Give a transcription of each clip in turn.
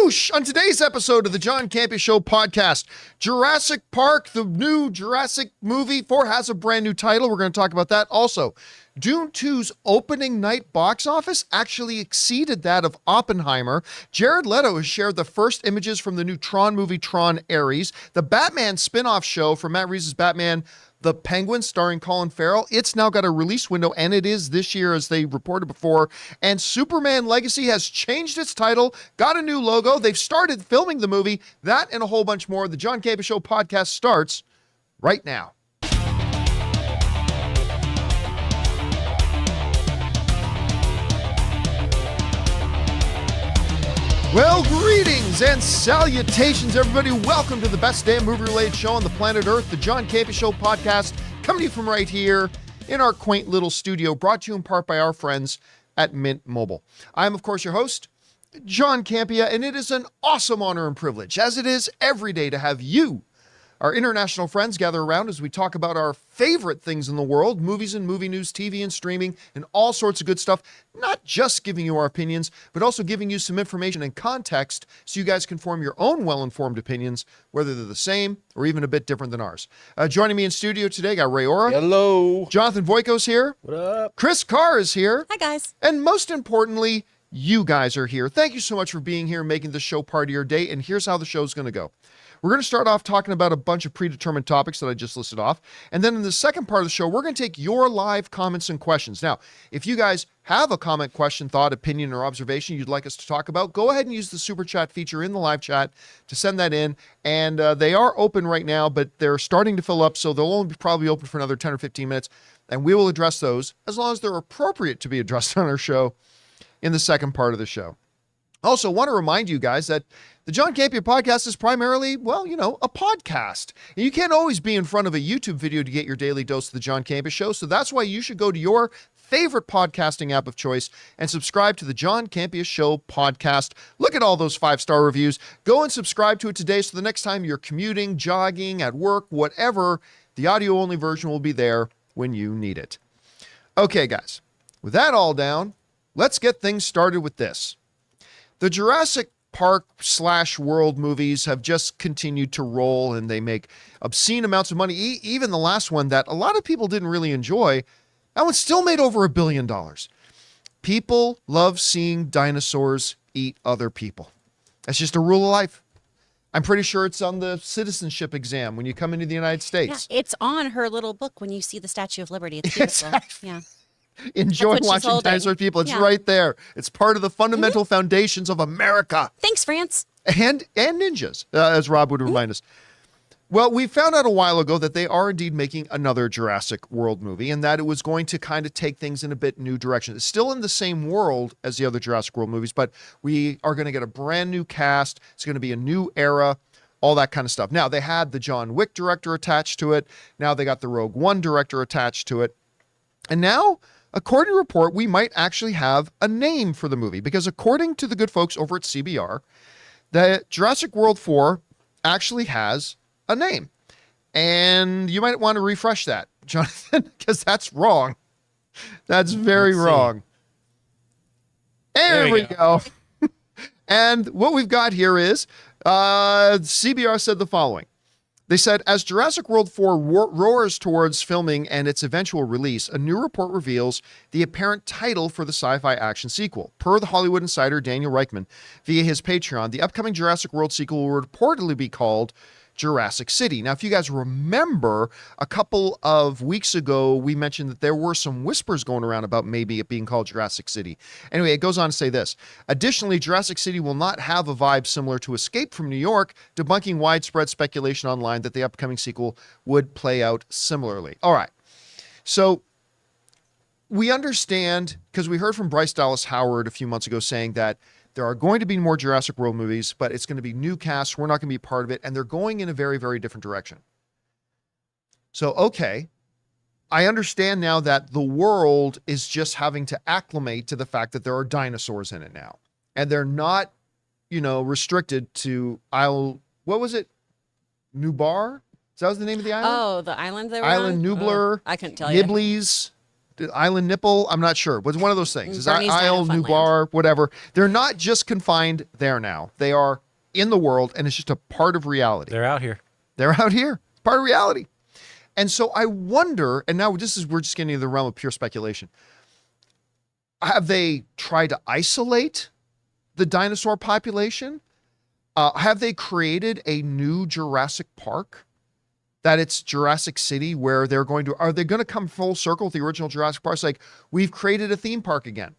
Whoosh! On today's episode of the John Campea Show podcast, Jurassic Park, the new Jurassic movie 4 has a brand new title. We're going to talk about that. Also, Dune 2's opening night box office actually exceeded that of Oppenheimer. Jared Leto has shared the first images from the new Tron movie, Tron Ares. The Batman spinoff show from Matt Reeves' Batman The Penguin, starring Colin Farrell, it's now got a release window, and it is this year, as they reported before. And Superman Legacy has changed its title, got a new logo. They've started filming the movie. That and a whole bunch more. The John Campea Show podcast starts right now. Well, greetings and salutations, everybody. Welcome to the best damn movie-related show on the planet Earth, the John Campea Show podcast, coming to you from right here in our quaint little studio, brought to you in part by our friends at Mint Mobile. I'm, of course, your host, John Campea, and it is an awesome honor and privilege, as it is every day, to have you, our international friends, gather around as we talk about our favorite things in the world, movies and movie news, TV and streaming, and all sorts of good stuff. Not just giving you our opinions, but also giving you some information and context so you guys can form your own well-informed opinions, whether they're the same or even a bit different than ours. Joining me in studio today, got Ray Ora. Hello. Jonathan Voico's here. What up? Chris Carr is here. Hi, guys. And most importantly, you guys are here. Thank you so much for being here and making this show part of your day. And here's how the show's going to go. We're going to start off talking about a bunch of predetermined topics that I just listed off. And then in the second part of the show, we're going to take your live comments and questions. Now, if you guys have a comment, question, thought, opinion, or observation you'd like us to talk about, go ahead and use the super chat feature in the live chat to send that in. And they are open right now, but they're starting to fill up, so they'll only probably be open for another 10 or 15 minutes. And we will address those as long as they're appropriate to be addressed on our show in the second part of the show. Also, want to remind you guys that the John Campea podcast is primarily, well, a podcast. And you can't always be in front of a YouTube video to get your daily dose of the John Campea Show, so that's why you should go to your favorite podcasting app of choice and subscribe to the John Campea Show podcast. Look at all those 5-star reviews. Go and subscribe to it today so the next time you're commuting, jogging, at work, whatever, the audio-only version will be there when you need it. Okay, guys, with that all down, let's get things started with this. The Jurassic Park/World movies have just continued to roll, and they make obscene amounts of money. Even the last one that a lot of people didn't really enjoy, that one still made over $1 billion. People love seeing dinosaurs eat other people. That's just a rule of life. I'm pretty sure it's on the citizenship exam when you come into the United States. Yeah, it's on her little book when you see the Statue of Liberty. It's beautiful. Yeah. Enjoy watching dinosaur people. It's right there. It's part of the fundamental foundations of America. Thanks, France. And ninjas, as Rob would remind us. Well, we found out a while ago that they are indeed making another Jurassic World movie, and that it was going to kind of take things in a bit new direction. It's still in the same world as the other Jurassic World movies, but we are going to get a brand new cast. It's going to be a new era, all that kind of stuff. Now, they had the John Wick director attached to it. Now they got the Rogue One director attached to it. And now, according to report, we might actually have a name for the movie, because according to the good folks over at CBR, the Jurassic World 4 actually has a name. And you might want to refresh that, Jonathan, because that's wrong. That's very wrong. There we go. And what we've got here is CBR said the following. They said, as Jurassic World 4 roars towards filming and its eventual release, a new report reveals the apparent title for the sci-fi action sequel. Per the Hollywood insider Daniel Reichman, via his Patreon, the upcoming Jurassic World sequel will reportedly be called Jurassic City. Now, if you guys remember, a couple of weeks ago, we mentioned that there were some whispers going around about maybe it being called Jurassic City. Anyway, it goes on to say this. Additionally, Jurassic City will not have a vibe similar to Escape from New York, debunking widespread speculation online that the upcoming sequel would play out similarly. All right. So we understand, because we heard from Bryce Dallas Howard a few months ago saying that there are going to be more Jurassic World movies, but it's going to be new casts. We're not going to be part of it. And they're going in a very, very different direction. So, okay. I understand now that the world is just having to acclimate to the fact that there are dinosaurs in it now. And they're not, restricted to what was it? Nubar? Is that was the name of the island? Oh, the island they were Island on? Nublar. I couldn't tell you. Nibblies. Island Nipple, I'm not sure. It was one of those things. Is Bernie's Isle, Dino New Funland. Bar, whatever. They're not just confined there now. They are in the world, and it's just a part of reality. They're out here. They're out here. It's part of reality. And so I wonder, and now we're just getting into the realm of pure speculation. Have they tried to isolate the dinosaur population? Have they created a new Jurassic Park? That it's Jurassic City where are they going to come full circle with the original Jurassic Park? It's like, we've created a theme park again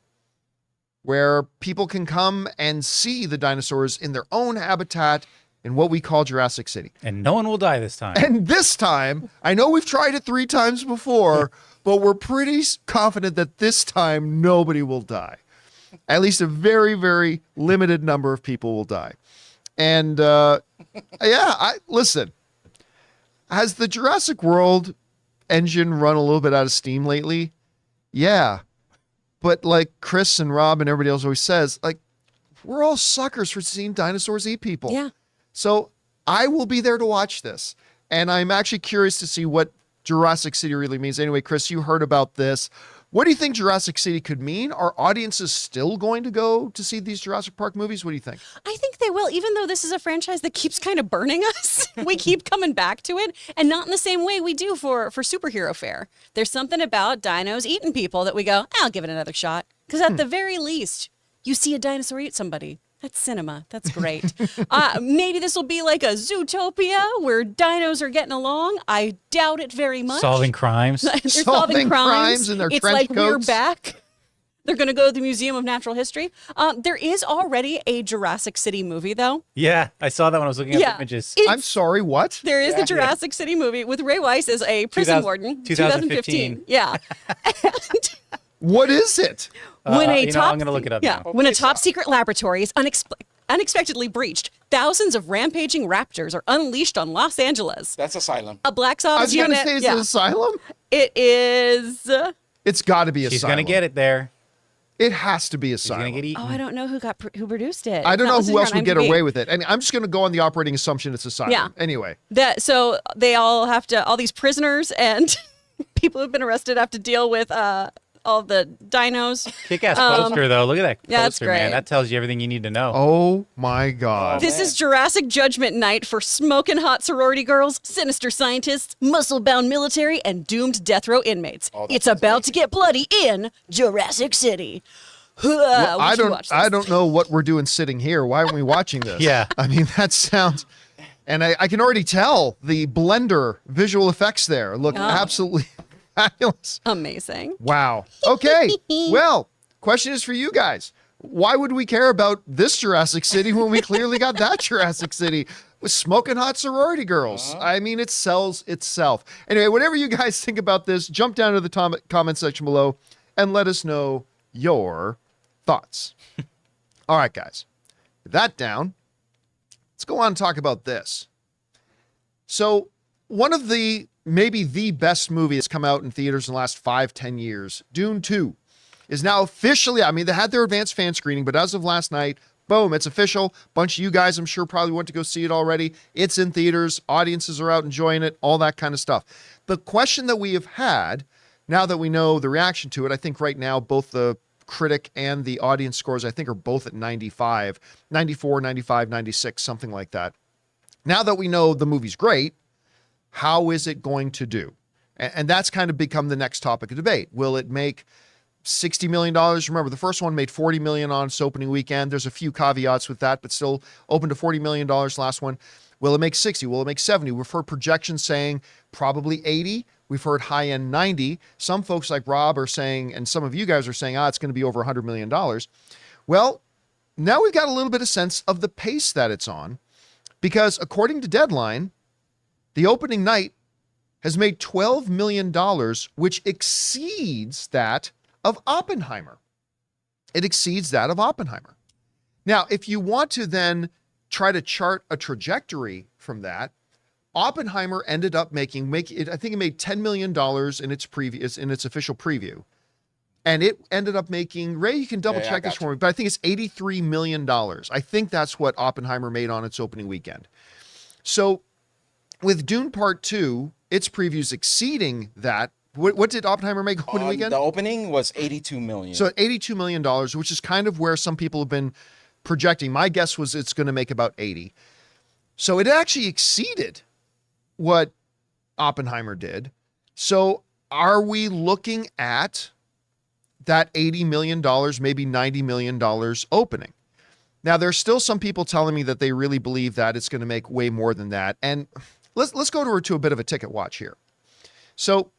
where people can come and see the dinosaurs in their own habitat in what we call Jurassic City. And no one will die this time. And this time, I know we've tried it 3 times before, but we're pretty confident that this time nobody will die. At least a very, very limited number of people will die. And listen, has the Jurassic World engine run a little bit out of steam lately? Yeah. But like Chris and Rob and everybody else always says, like, we're all suckers for seeing dinosaurs eat people. Yeah. So I will be there to watch this. And I'm actually curious to see what Jurassic City really means. Anyway, Chris, you heard about this. What do you think Jurassic City could mean? Are audiences still going to go to see these Jurassic Park movies? What do you think? I think they will, even though this is a franchise that keeps kind of burning us. We keep coming back to it, and not in the same way we do for superhero fare. There's something about dinos eating people that we go, I'll give it another shot. Because at the very least, you see a dinosaur eat somebody. That's cinema. That's great. Maybe this will be like a Zootopia where dinos are getting along. I doubt it very much. Solving crimes. They're Solving crimes in their it's trench like we're coats. back. They're going to go to the Museum of Natural History. There is already a Jurassic City movie, though. Yeah, I saw that when I was looking at images. I'm sorry, what? There is the Jurassic City movie with Ray Weiss as a prison 2000 warden. 2015. Yeah. And What is it? when a top, I'm going to look it up now. when a top secret laboratory is unexpectedly breached, thousands of rampaging raptors are unleashed on Los Angeles. That's Asylum. A Black I Ops was going to unit. say, is it Asylum? It is. It's got to be She's Asylum. going to get it there. It has to be She's Asylum. going to get eaten. Oh, I don't know who produced it. I don't know It's not who else listed would here get on away IMDb. with it. And I'm just going to go on the operating assumption it's Asylum. Yeah. Anyway. So they all have to, all these prisoners and people who've been arrested have to deal with all the dinos. Kick-ass poster, though. Look at that Yeah, that's poster, man. great. That tells you everything you need to know. Oh, my God. This is Jurassic Judgment Night for smoking hot sorority girls, sinister scientists, muscle-bound military, and doomed death row inmates. that It's sounds about to get bloody in Jurassic City. Well, We I should watch this. don't know what we're doing sitting here. Why aren't we watching this? Yeah. I mean, that sounds, and I can already tell the Blender visual effects there look absolutely fabulous. Amazing. Wow. Okay. Well, question is for you guys. Why would we care about this Jurassic City when we clearly got that Jurassic City with smoking hot sorority girls? I mean, it sells itself. Anyway, whatever you guys think about this, jump down to the comment section below and let us know your thoughts. All right, guys. With that down, let's go on and talk about this. So, one of maybe the best movie that's come out in theaters in the last 5-10 years, Dune 2, is now officially, I mean, they had their advanced fan screening, but as of last night, boom, it's official. Bunch of you guys, I'm sure, probably went to go see it already. It's in theaters. Audiences are out enjoying it, all that kind of stuff. The question that we have had, now that we know the reaction to it, I think right now both the critic and the audience scores, I think, are both at 95, 94, 95, 96, something like that. Now that we know the movie's great, how is it going to do? And that's kind of become the next topic of debate. Will it make $60 million? Remember, the first one made $40 million on its opening weekend. There's a few caveats with that, but still open to $40 million last one. Will it make 60? Will it make 70? We've heard projections saying probably 80. We've heard high end 90. Some folks like Rob are saying, and some of you guys are saying, it's going to be over $100 million. Well, now we've got a little bit of sense of the pace that it's on, because according to Deadline, the opening night has made $12 million, which exceeds that of Oppenheimer. It exceeds that of Oppenheimer. Now, if you want to then try to chart a trajectory from that, Oppenheimer ended up making it. I think it made $10 million in its official preview, and it ended up making, Ray, you can double check this for me, but I think it's $83 million. I think that's what Oppenheimer made on its opening weekend. So with Dune Part 2, its previews exceeding that What did Oppenheimer make opening weekend? The opening was $82 million. So $82 million, which is kind of where some people have been projecting. My guess was it's going to make about 80. So it actually exceeded what Oppenheimer did. So are we looking at that $80 million, maybe $90 million opening? Now, there's still some people telling me that they really believe that it's going to make way more than that. And let's go to a bit of a ticket watch here. So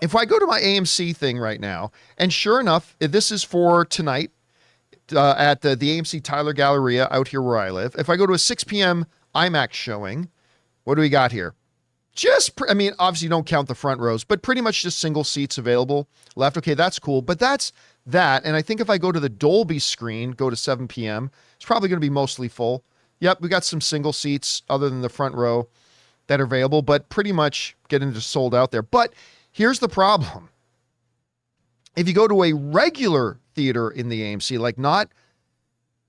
if I go to my AMC thing right now, and sure enough, this is for tonight at the AMC Tyler Galleria out here where I live. If I go to a 6 p.m. IMAX showing, what do we got here? Obviously you don't count the front rows, but pretty much just single seats available left. Okay, that's cool. But that's that. And I think if I go to the Dolby screen, go to 7 p.m., it's probably going to be mostly full. Yep, we got some single seats other than the front row that are available, but pretty much getting just sold out there. But here's the problem. If you go to a regular theater in the AMC, like not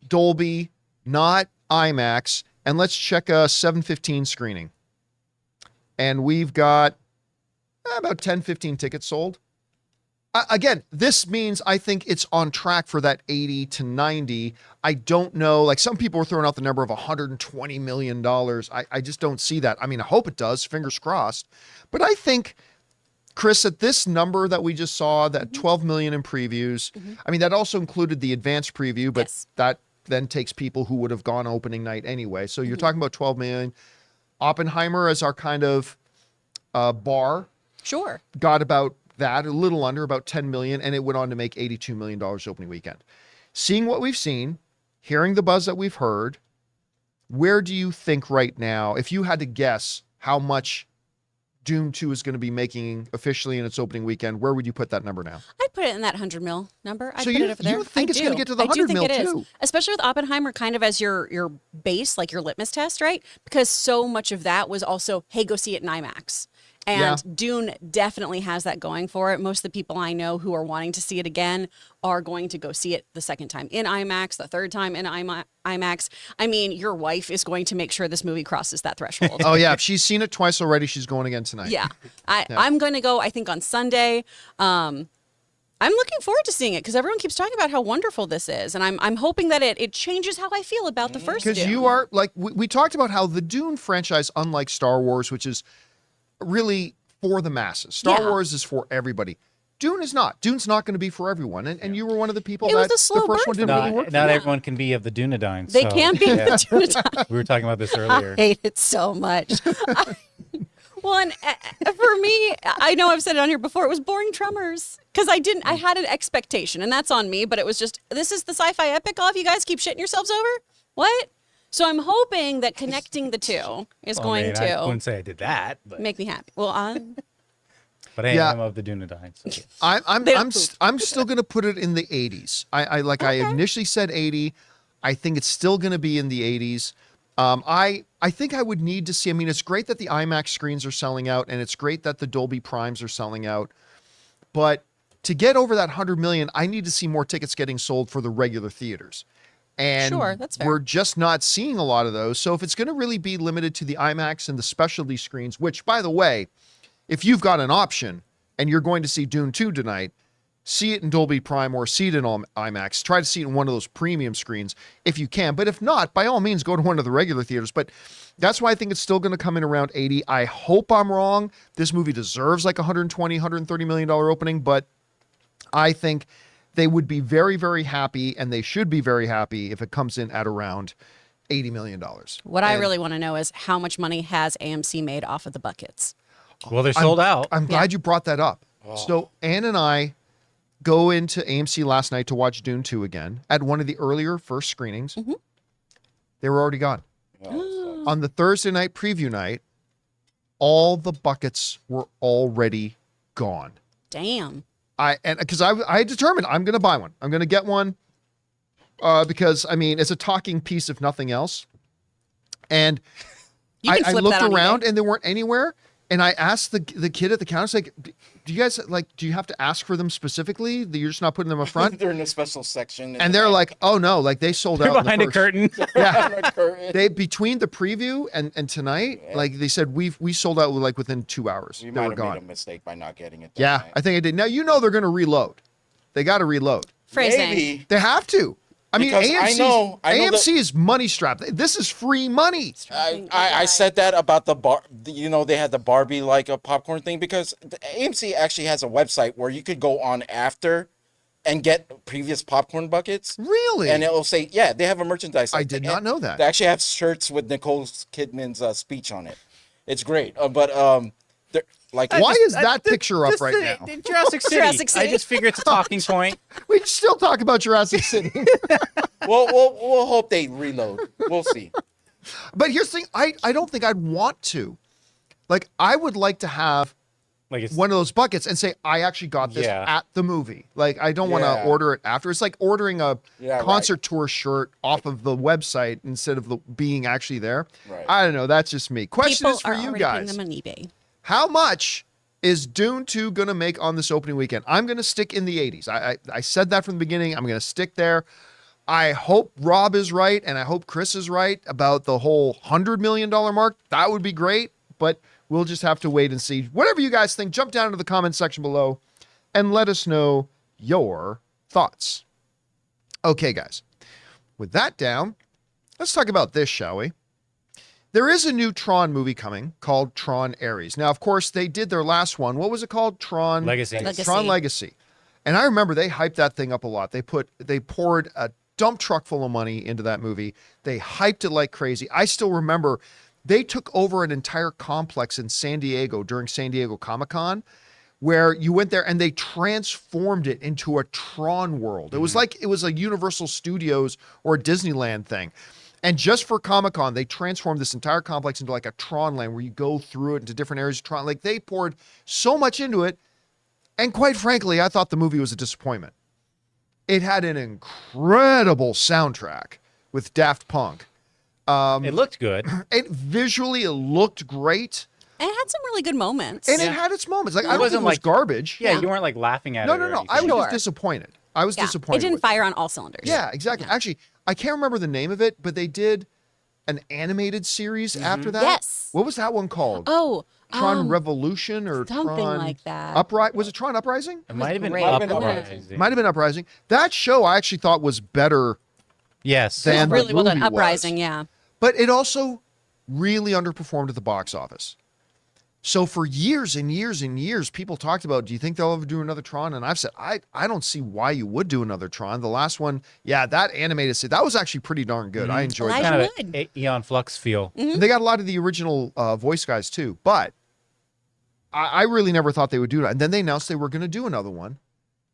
Dolby, not IMAX, and let's check a 7:15 screening. And we've got about 10, 15 tickets sold. Again, this means I think it's on track for that 80 to 90. I don't know. Like some people are throwing out the number of $120 million. I just don't see that. I mean, I hope it does. Fingers crossed. But I think, Chris, at this number that we just saw, that 12 million in previews, I mean, that also included the advanced preview, but that then takes people who would have gone opening night anyway. So you're talking about 12 million. Oppenheimer as our kind of bar. Sure. Got about that, a little under, about 10 million, and it went on to make $82 million opening weekend. Seeing what we've seen, hearing the buzz that we've heard, where do you think right now, if you had to guess how much Dune 2 is going to be making officially in its opening weekend, where would you put that number now? I'd put it in that 100 mil number. I'd So put it over there. you think I it's do. going to get to the I do 100 think mil it is. too? Especially with Oppenheimer kind of as your base, like your litmus test, right? Because so much of that was also, hey, go see it in IMAX. And Dune definitely has that going for it. Most of the people I know who are wanting to see it again are going to go see it the second time in IMAX, the third time in IMAX. I mean, your wife is going to make sure this movie crosses that threshold. Oh, yeah. If she's seen it twice already, she's going again tonight. Yeah. I'm going to go, I think, on Sunday. I'm looking forward to seeing it because everyone keeps talking about how wonderful this is. And I'm hoping that it changes how I feel about the first Dune. Because you are, like, we talked about how the Dune franchise, unlike Star Wars, which is really for the masses. Star Wars is for everybody. Dune is not. Dune's not going to be for everyone. And you were one of the people that the first one didn't really work for. Not everyone can be of the Dunedain. They can't be the Dunedain. We were talking about this earlier. I hate it so much. Well, and for me, I know I've said it on here before, it was boring Tremors. Because I had an expectation, and that's on me, but it was just, this is the sci-fi epic all of you guys keep shitting yourselves over? What? So I'm hoping that connecting the two is going to... I wouldn't say I did that, but... make me happy. Well, But I am of the Dunedain. So. I'm still going to put it in the 80s. I initially said 80. I think it's still going to be in the 80s. I think I would need to see. I mean, it's great that the IMAX screens are selling out, and it's great that the Dolby Primes are selling out. But to get over that 100 million, I need to see more tickets getting sold for the regular theaters. And sure, that's fair. We're just not seeing a lot of those. So if it's going to really be limited to the IMAX and the specialty screens, which, by the way, if you've got an option and you're going to see Dune 2 tonight, see it in Dolby Prime or see it in IMAX. Try to see it in one of those premium screens if you can. But if not, by all means, go to one of the regular theaters. But that's why I think it's still going to come in around 80. I hope I'm wrong. This movie deserves like $120, $130 million opening, but I think they would be very, very happy, and they should be very happy if it comes in at around $80 million. What I really want to know is how much money has AMC made off of the buckets? Well, they're sold out. I'm glad you brought that up. Oh. So Ann and I go into AMC last night to watch Dune 2 again at one of the earlier first screenings. Mm-hmm. They were already gone. On the Thursday night preview night, all the buckets were already gone. Damn. Because I determined I'm going to buy one. I'm going to get one because, I mean, it's a talking piece if nothing else. And I looked around and they weren't anywhere. And I asked the kid at the counter, like, do you guys do you have to ask for them specifically? That you're just not putting them up front? They're in a special section. And they're like, oh no, like they sold They're out behind in a the first. curtain. Yeah, they between the preview and tonight, like they said, we sold out like within 2 hours. We They might were have gone. made a mistake by not getting it. Yeah, I think I did. Now they're going to reload. They got to reload. Phrasing. Maybe. They have to. I mean, Because I know AMC is money strapped. This is free money. I said that about the bar. They had the Barbie like a popcorn thing because the AMC actually has a website where you could go on after and get previous popcorn buckets. Really? And it'll say, yeah, they have a merchandise. I did not know that. They actually have shirts with Nicole Kidman's speech on it. It's great. They're like, Why is that picture up right now? Jurassic City. Jurassic City. I just figure it's a talking point. We still talk about Jurassic City. we'll hope they reload. We'll see. But here's the thing. I don't think I'd want to. Like, I would like to have Like it's one of those buckets and say, I actually got this Yeah. at the movie. Like, I don't want Yeah. to order it after. It's like ordering a Yeah, concert tour shirt off of the website instead of being actually there. Right. I don't know. That's just me. Question People is for are you already putting guys. them on eBay. How much is Dune 2 going to make on this opening weekend? I'm going to stick in the 80s. I said that from the beginning. I'm going to stick there. I hope Rob is right, and I hope Chris is right about the whole $100 million mark. That would be great, but we'll just have to wait and see. Whatever you guys think, jump down into the comment section below and let us know your thoughts. Okay, guys. With that down, let's talk about this, shall we? There is a new Tron movie coming called Tron Ares. Now, of course, they did their last one. What was it called? Tron Legacy. Tron Legacy. And I remember they hyped that thing up a lot. They poured a dump truck full of money into that movie. They hyped it like crazy. I still remember they took over an entire complex in San Diego during San Diego Comic-Con where you went there and they transformed it into a Tron world. It was like it was a Universal Studios or a Disneyland thing. And just for Comic-Con, they transformed this entire complex into like a Tron land where you go through it into different areas of Tron. Like they poured so much into it. And quite frankly, I thought the movie was a disappointment. It had an incredible soundtrack with Daft Punk. It looked good. Visually, it looked great. And it had some really good moments. And it had its moments. Like, I don't wasn't think it was like- garbage. Yeah, you weren't like laughing at No, it. no, or no. anything. I was Sure. just disappointed. I was Yeah, disappointed. it didn't with fire on all cylinders. Yeah, exactly. Actually, I can't remember the name of it, but they did an animated series after that. Yes. What was that one called? Oh, Tron Revolution or something Tron like that. Uprising? Was it Tron Uprising? It might have been great. Uprising. Might have been Uprising. That show I actually thought was better, Yes. Than- It was really well done. movie was. Uprising, yeah. but it also really underperformed at the box office. So for years and years and years, people talked about, do you think they'll ever do another Tron? And I've said, I don't see why you would do another Tron. The last one, yeah, that animated, that was actually pretty darn good. I enjoyed Elijah that. Kind of would. a Eon Flux feel. And they got a lot of the original voice guys too, but I really never thought they would do it. And then they announced they were going to do another one,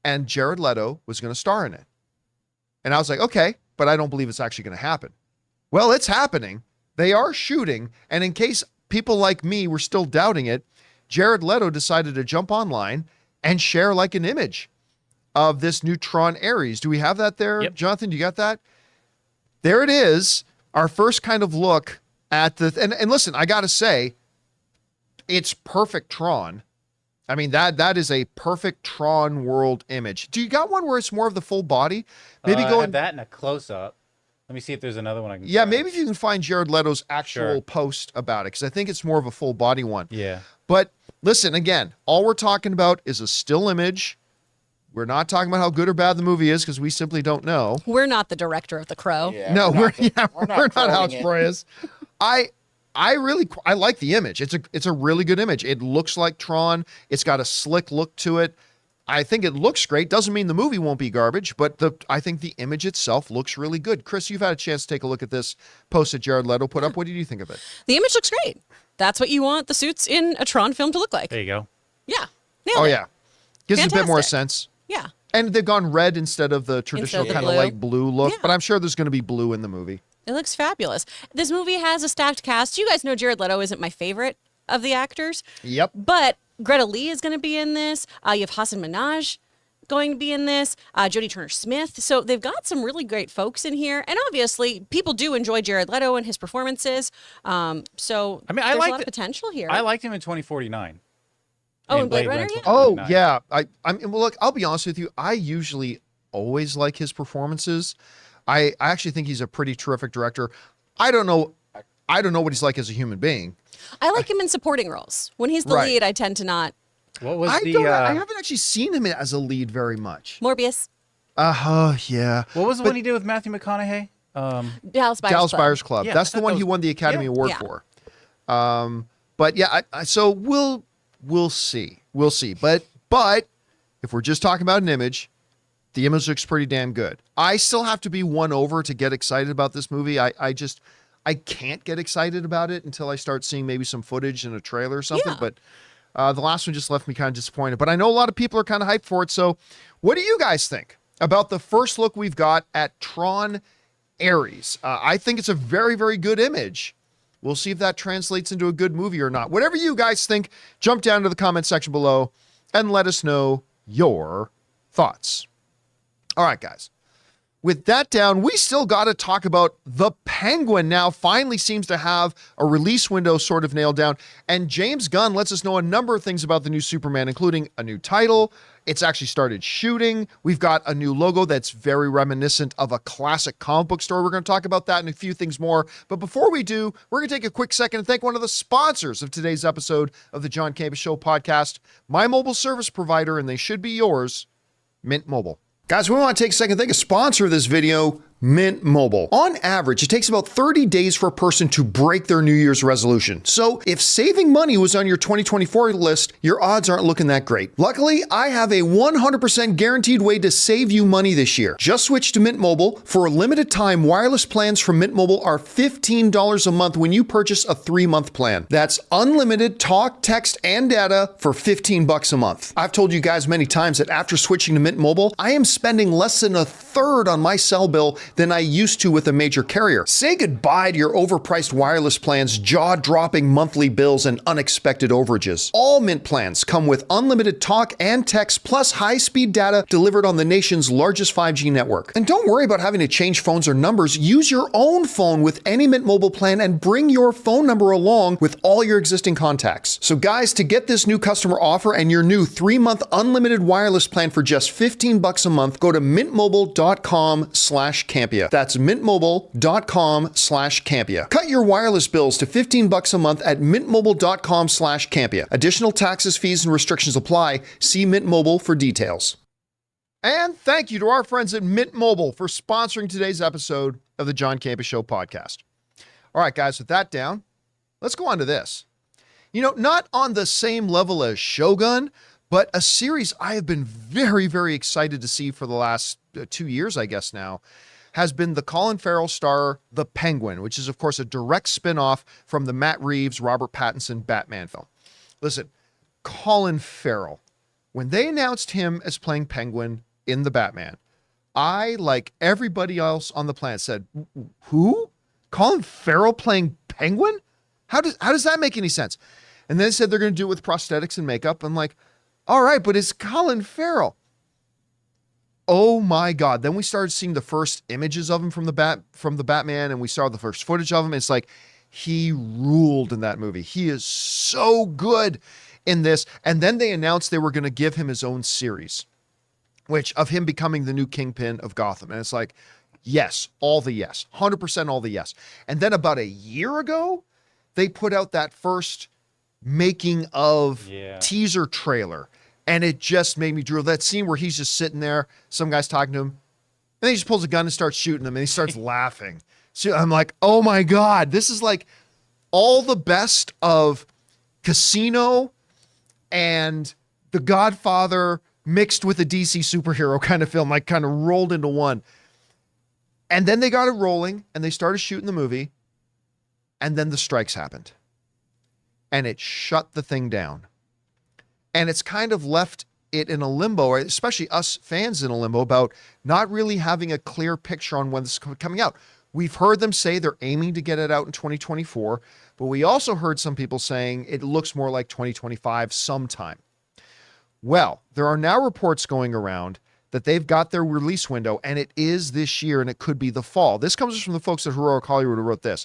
and Jared Leto was going to star in it. And I was like, okay, but I don't believe it's actually going to happen. Well, it's happening. They are shooting. And in case people like me were still doubting it, Jared Leto decided to jump online and share like an image of this new Tron Ares. Do we have that there? Yep. Jonathan, you got that? There it is. Our first kind of look at the, and listen, I got to say, it's perfect Tron. I mean, that is a perfect Tron world image. Do you got one where it's more of the full body? Maybe I go have that in a close up. Let me see if there's another one I can. yeah, find. maybe if you can find Jared Leto's actual Sure. post about it, because I think it's more of a full body one. Yeah. But listen, again, all we're talking about is a still image. We're not talking about how good or bad the movie is because we simply don't know. We're not the director of The Crow. Yeah, No, we're not not House throwing it. Boys. I like the image. It's a really good image. It looks like Tron. It's got a slick look to it. I think it looks great. Doesn't mean the movie won't be garbage, but I think the image itself looks really good. Chris, you've had a chance to take a look at this post that Jared Leto put up. What did you think of it? The image looks great. That's what you want the suits in a Tron film to look like. There you go. Yeah. Nailed Oh it. yeah, gives it a bit more Fantastic. sense. Yeah. And they've gone red instead of the traditional Instead of the kind of blue. light blue look. Yeah. But I'm sure there's going to be blue in the movie. It looks fabulous. This movie has a stacked cast. You guys know Jared Leto isn't my favorite of the actors, Yep. but Greta Lee is going to be in this. You have Hassan Minaj. going to be in this. Jodie Turner-Smith. So they've got some really great folks in here, and obviously people do enjoy Jared Leto and his performances. So I mean, there's I a liked lot of it. potential here. I liked him in 2049. Oh, in Blade Runner, yeah. Oh 2049. yeah, I mean, well, look, I'll be honest with you. I usually always like his performances. I actually think he's a pretty terrific director. I don't know what he's like as a human being. I like him in supporting roles. When he's the Right. lead, I tend to not. What was I the I haven't actually seen him as a lead very much. Morbius, Yeah. what was the one he did with Matthew McConaughey? Dallas Buyers Dallas Club. Buyers Club. Yeah, That's I the one thought he that won the Academy yeah. Award Yeah. for. But yeah, so we'll see. We'll see. But if we're just talking about an image, the image looks pretty damn good. I still have to be won over to get excited about this movie. I can't get excited about it until I start seeing maybe some footage in a trailer or something. Yeah. But the last one just left me kind of disappointed. But I know a lot of people are kind of hyped for it. So what do you guys think about the first look we've got at Tron Ares? I think it's a very, very good image. We'll see if that translates into a good movie or not. Whatever you guys think, jump down to the comment section below and let us know your thoughts. All right, guys. With that down, we still got to talk about the Penguin now finally seems to have a release window sort of nailed down. And James Gunn lets us know a number of things about the new Superman, including a new title. It's actually started shooting. We've got a new logo that's very reminiscent of a classic comic book story. We're going to talk about that and a few things more. But before we do, we're going to take a quick second and thank one of the sponsors of today's episode of the John Campea Show podcast, my mobile service provider, and they should be yours, Mint Mobile. Guys, we want to take a second to thank a sponsor of this video, Mint Mobile. On average, it takes about 30 days for a person to break their New Year's resolution. So if saving money was on your 2024 list, your odds aren't looking that great. Luckily, I have a 100% guaranteed way to save you money this year. Just switch to Mint Mobile. For a limited time, wireless plans from Mint Mobile are $15 a month when you purchase a 3-month plan. That's unlimited talk, text, and data for $15 a month. I've told you guys many times that after switching to Mint Mobile, I am spending less than a third on my cell bill than I used to with a major carrier. Say goodbye to your overpriced wireless plans, jaw-dropping monthly bills, and unexpected overages. All Mint plans come with unlimited talk and text plus high-speed data delivered on the nation's largest 5G network. And don't worry about having to change phones or numbers. Use your own phone with any Mint Mobile plan and bring your phone number along with all your existing contacts. So guys, to get this new customer offer and your new 3-month unlimited wireless plan for just $15 a month, go to mintmobile.com/Campea. That's mintmobile.com/Campea. Cut your wireless bills to $15 a month at mintmobile.com/Campea. Additional taxes, fees, and restrictions apply. See Mint Mobile for details. And thank you to our friends at Mint Mobile for sponsoring today's episode of the John Campea Show podcast. All right, guys, with that down, let's go on to this. You know, not on the same level as Shogun, but a series I have been very, very excited to see for the last 2 years, I guess now, has been the Colin Farrell star The Penguin, which is, of course, a direct spin-off from the Matt Reeves, Robert Pattinson Batman film. Listen, Colin Farrell, when they announced him as playing Penguin in the Batman, I, like everybody else on the planet, said, who? Colin Farrell playing Penguin? How does that make any sense? And then they said they're going to do it with prosthetics and makeup. I'm like, all right, but it's Colin Farrell. Oh my God. Then we started seeing the first images of him from the Batman, and we saw the first footage of him. It's like, he ruled in that movie. He is so good in this. And then they announced they were going to give him his own series, which of him becoming the new Kingpin of Gotham. And it's like, yes, all the yes, 100% all the yes. And then about a year ago, they put out that first making of teaser trailer. And it just made me drool. That scene where he's just sitting there, some guy's talking to him, and then he just pulls a gun and starts shooting him, and he starts laughing. So I'm like, oh my God, this is like all the best of Casino and The Godfather mixed with a DC superhero kind of film, like kind of rolled into one. And then they got it rolling, and they started shooting the movie, and then the strikes happened. And it shut the thing down. And it's kind of left it in a limbo, or especially us fans in a limbo, about not really having a clear picture on when this is coming out. We've heard them say they're aiming to get it out in 2024, but we also heard some people saying it looks more like 2025 sometime. Well, there are now reports going around that they've got their release window, and it is this year, and it could be the fall. This comes from the folks at Heroic Hollywood who wrote this.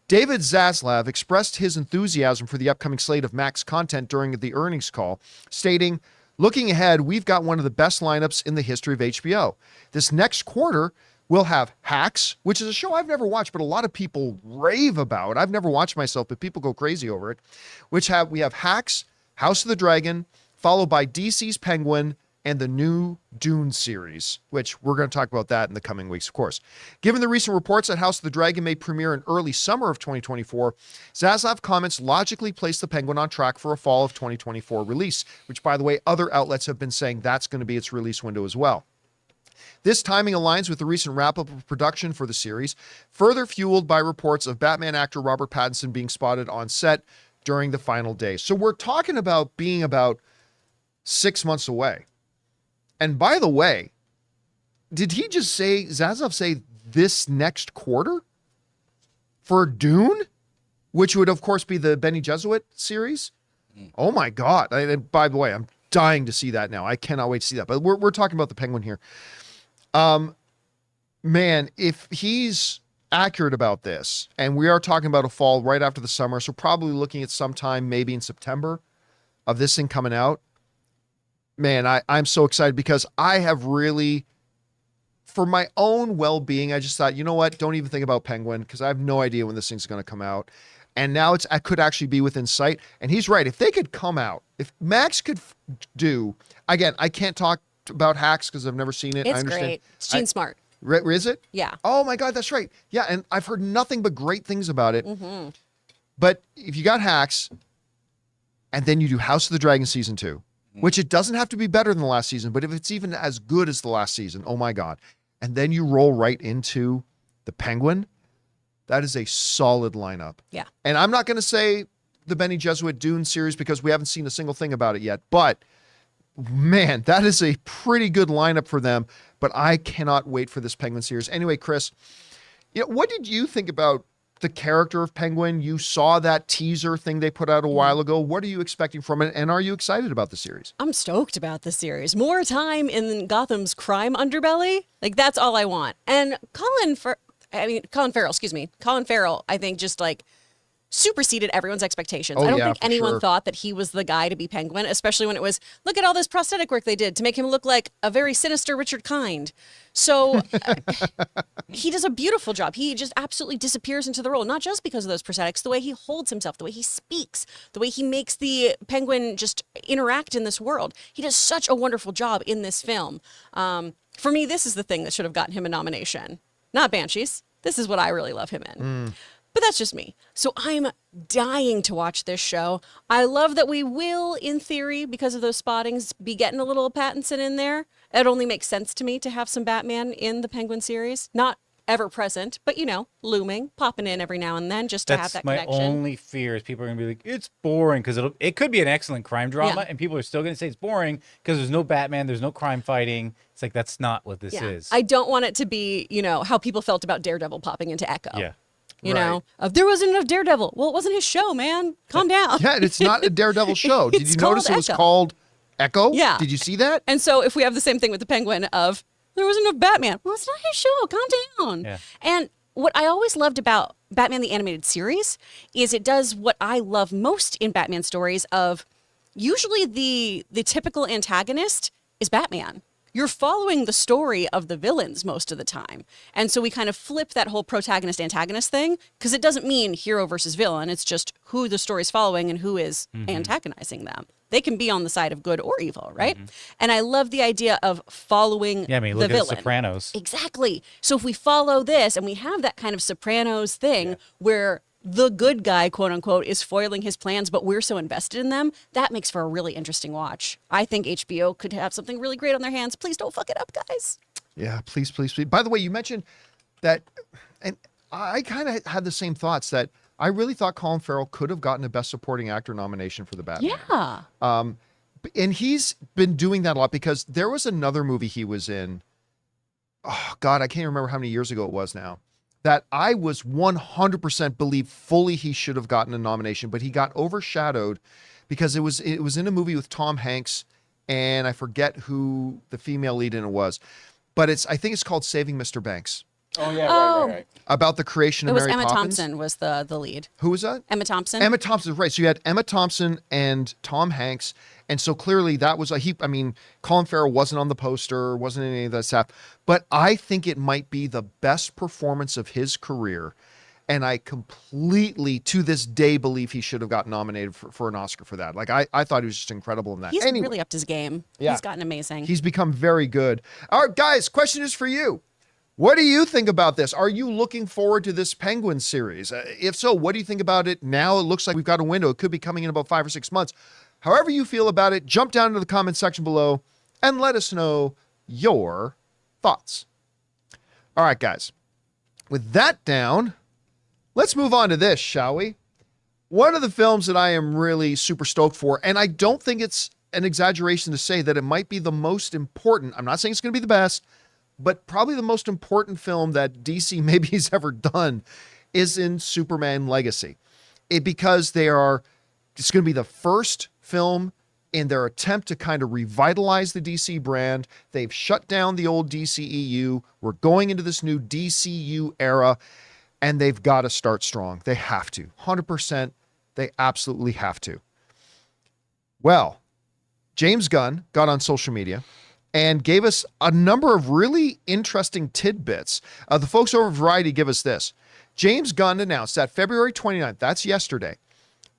David Zaslav expressed his enthusiasm for the upcoming slate of Max content during the earnings call, stating, "Looking ahead, we've got one of the best lineups in the history of HBO. This next quarter, we'll have Hacks, which is a show I've never watched, but a lot of people rave about. I've never watched myself, but people go crazy over it. We have Hacks, House of the Dragon, followed by DC's Penguin, and the new Dune series, which we're going to talk about that in the coming weeks, of course. Given the recent reports that House of the Dragon may premiere in early summer of 2024, Zaslav comments logically place the Penguin on track for a fall of 2024 release, which, by the way, other outlets have been saying that's going to be its release window as well. This timing aligns with the recent wrap-up of production for the series, further fueled by reports of Batman actor Robert Pattinson being spotted on set during the final days. So we're talking about being about 6 months away. And by the way, did he just say, Zaslav say this next quarter for Dune, which would of course be the Bene Gesserit series? Oh my God. And by the way, I'm dying to see that now. I cannot wait to see that, but we're talking about the Penguin here. Man, if he's accurate about this, and we are talking about a fall right after the summer, so probably looking at sometime maybe in September of this thing coming out, man, I'm so excited because I have really, for my own well-being, I just thought, you know what? Don't even think about Penguin because I have no idea when this thing's going to come out. And now I could actually be within sight. And he's right. If they could come out, if Max could do, again, I can't talk about Hacks because I've never seen it. It's I understand. great. It's Gene Smart. Is it? Yeah. Oh my God, that's right. Yeah, and I've heard nothing but great things about it. Mm-hmm. But if you got Hacks, and then you do House of the Dragon season 2, which it doesn't have to be better than the last season, but if it's even as good as the last season, oh my God. And then you roll right into the Penguin, that is a solid lineup. Yeah. And I'm not going to say the Bene Gesserit Dune series because we haven't seen a single thing about it yet, but man, that is a pretty good lineup for them, but I cannot wait for this Penguin series. Anyway, Chris, what did you think about the character of Penguin? You saw that teaser thing they put out a while ago. What are you expecting from it? And are you excited about the series? I'm stoked about the series. More time in Gotham's crime underbelly. Like, that's all I want. And Colin Farrell, I think just like superseded everyone's expectations. Oh, I don't yeah, think for anyone sure. thought that he was the guy to be Penguin, especially when it was, look at all this prosthetic work they did to make him look like a very sinister Richard Kind. So he does a beautiful job. He just absolutely disappears into the role, not just because of those prosthetics, the way he holds himself, the way he speaks, the way he makes the Penguin just interact in this world. He does such a wonderful job in this film. For me, this is the thing that should have gotten him a nomination, not Banshees. This is what I really love him in. But that's just me. So I'm dying to watch this show. I love that we will, in theory, because of those spottings, be getting a little Pattinson in there. It only makes sense to me to have some Batman in the Penguin series. Not ever present, but, looming, popping in every now and then just to have that my connection. only fear is people are going to be like, it's boring, because it could be an excellent crime drama, Yeah. and people are still going to say it's boring because there's no Batman, there's no crime fighting. It's like, that's not what this is. I don't want it to be, how people felt about Daredevil popping into Echo. Yeah. There wasn't enough Daredevil. Well, it wasn't his show, man. Calm down. Yeah, it's not a Daredevil show. Did It's you notice called it was Echo. called Echo? Yeah. Did you see that? And so if we have the same thing with the Penguin of, there wasn't enough Batman. Well, it's not his show. Calm down. Yeah. And what I always loved about Batman the Animated Series is it does what I love most in Batman stories of usually the typical antagonist is Batman. You're following the story of the villains most of the time. And so we kind of flip that whole protagonist-antagonist thing because it doesn't mean hero versus villain. It's just who the story's following and who is antagonizing them. They can be on the side of good or evil, right? And I love the idea of following Yeah, I mean, the look at villain. The Sopranos. Exactly. So if we follow this and we have that kind of Sopranos thing where the good guy, quote unquote, is foiling his plans, but we're so invested in them, that makes for a really interesting watch. I think HBO could have something really great on their hands. Please don't fuck it up, guys. Yeah, please, please, please. By the way, you mentioned that, and I kind of had the same thoughts that I really thought Colin Farrell could have gotten a Best Supporting Actor nomination for the Batman. Yeah. And he's been doing that a lot because there was another movie he was in. Oh God, I can't remember how many years ago it was now. That I was 100% believe fully he should have gotten a nomination, but he got overshadowed because it was in a movie with Tom Hanks and I forget who the female lead in it was, but I think it's called Saving Mr. Banks. Oh yeah, Oh. right. About the creation It of was Mary Emma Poppins. Thompson was the lead. Who was that? Emma Thompson. Emma Thompson, right. So you had Emma Thompson and Tom Hanks. And so clearly that was Colin Farrell wasn't on the poster, wasn't in any of that stuff. But I think it might be the best performance of his career. And I completely, to this day, believe he should have gotten nominated for an Oscar for that. Like, I thought he was just incredible in that. He's Anyway, really upped his game. Yeah. He's gotten amazing. he's become very good. All right, guys, question is for you. What do you think about this? Are you looking forward to this Penguin series? If so, what do you think about it now? It looks like we've got a window. It could be coming in about 5 or 6 months. However you feel about it, jump down into the comment section below and let us know your thoughts. All right, guys. With that down, let's move on to this, shall we? One of the films that I am really super stoked for, and I don't think it's an exaggeration to say that it might be the most important. I'm not saying it's going to be the best, but probably the most important film that DC maybe has ever done is in Superman Legacy. Because it's going to be the first film in their attempt to kind of revitalize the DC brand. They've shut down the old DCEU. We're going into this new DCU era, and they've got to start strong. They have to. 100%. They absolutely have to. Well, James Gunn got on social media and gave us a number of really interesting tidbits. The folks over at Variety give us this. James Gunn announced that February 29th, that's yesterday,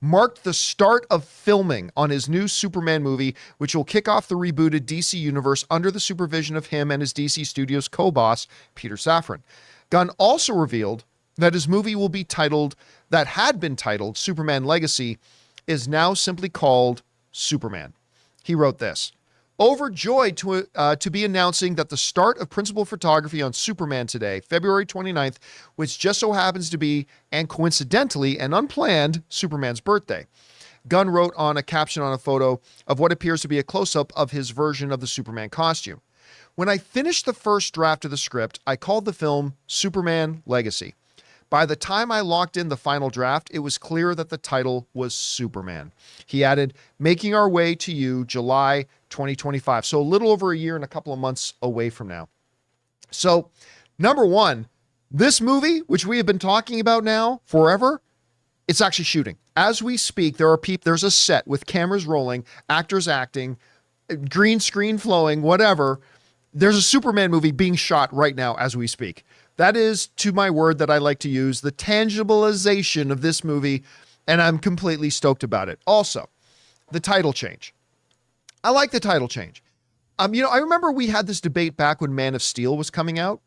marked the start of filming on his new Superman movie, which will kick off the rebooted DC universe under the supervision of him and his DC Studios co-boss, Peter Safran. Gunn also revealed that his movie had been titled Superman Legacy, is now simply called Superman. He wrote this: overjoyed to be announcing that the start of principal photography on Superman today, February 29th, which just so happens to be, and coincidentally and unplanned, Superman's birthday. Gunn wrote on a caption on a photo of what appears to be a close-up of his version of the Superman costume. When I finished the first draft of the script, I called the film Superman Legacy. By the time I locked in the final draft, it was clear that the title was Superman. He added, making our way to you July 2025. So a little over a year and a couple of months away from now. So, number one, this movie, which we have been talking about now forever, it's actually shooting. As we speak, there's a set with cameras rolling, actors acting, green screen flowing, whatever. There's a Superman movie being shot right now as we speak. That is, to my word that I like to use, the tangibilization of this movie, and I'm completely stoked about it. Also, the title change. I like the title change. I remember we had this debate back when Man of Steel was coming out,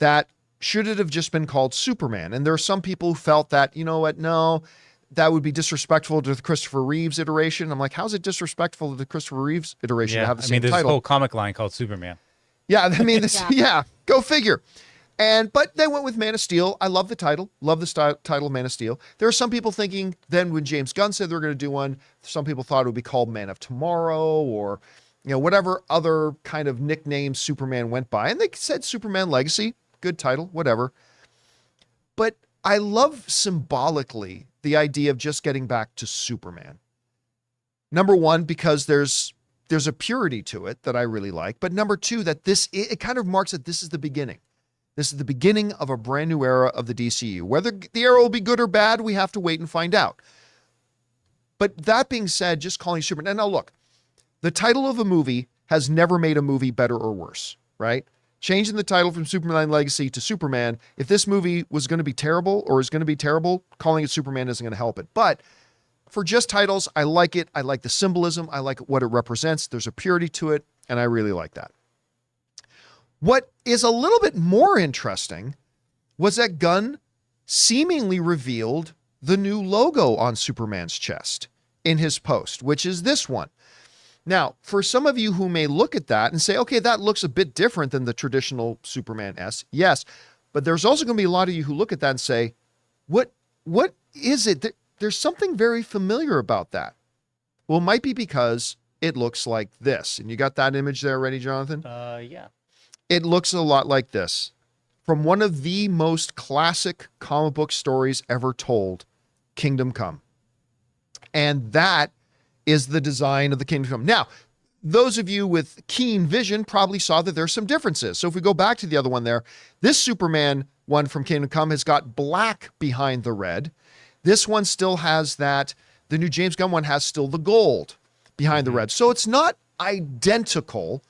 that should it have just been called Superman? And there are some people who felt that, you know what, no, that would be disrespectful to the Christopher Reeves iteration. I'm like, how's it disrespectful to the Christopher Reeves iteration to have the same there's title? a whole comic line called Superman. Yeah, go figure. But they went with Man of Steel. I love the title. Love the title Man of Steel. There are some people thinking then when James Gunn said they were going to do one, some people thought it would be called Man of Tomorrow or, whatever other kind of nickname Superman went by. And they said Superman Legacy. Good title, whatever. But I love symbolically the idea of just getting back to Superman. Number one, because there's a purity to it that I really like. But number two, that it kind of marks that this is the beginning. This is the beginning of a brand new era of the DCU. Whether the era will be good or bad, we have to wait and find out. But that being said, just calling Superman, and now look, the title of a movie has never made a movie better or worse, right? Changing the title from Superman Legacy to Superman, if this movie was going to be terrible or is going to be terrible, calling it Superman isn't going to help it. But for just titles, I like it. I like the symbolism. I like what it represents. There's a purity to it, and I really like that. What is a little bit more interesting was that Gunn seemingly revealed the new logo on Superman's chest in his post, which is this one. Now, for some of you who may look at that and say, okay, that looks a bit different than the traditional Superman S. Yes, but there's also going to be a lot of you who look at that and say, what is it? There's something very familiar about that. Well, it might be because it looks like this. And you got that image there ready, Jonathan? Yeah. It looks a lot like this. From one of the most classic comic book stories ever told, Kingdom Come. And that is the design of the Kingdom Come. Now, those of you with keen vision probably saw that there's some differences. So if we go back to the other one there, this Superman one from Kingdom Come has got black behind the red. This one still has that. The new James Gunn one has still the gold behind the red. So it's not identical,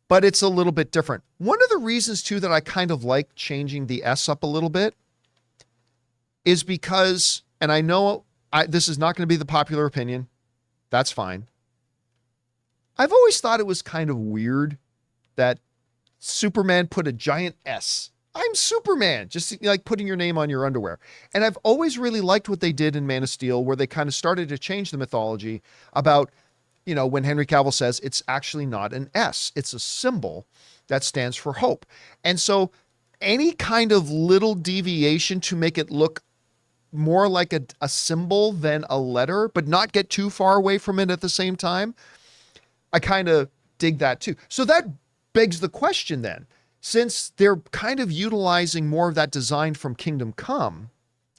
but it's a little bit different. One of the reasons too that I kind of like changing the S up a little bit is because, and I know this is not going to be the popular opinion. That's fine. I've always thought it was kind of weird that Superman put a giant S. I'm Superman, just like putting your name on your underwear. And I've always really liked what they did in Man of Steel, where they kind of started to change the mythology about, you know, when Henry Cavill says it's actually not an S, it's a symbol that stands for hope. And so any kind of little deviation to make it look more like a symbol than a letter, but not get too far away from it at the same time, I kind of dig that too. So that begs the question then, since they're kind of utilizing more of that design from Kingdom Come,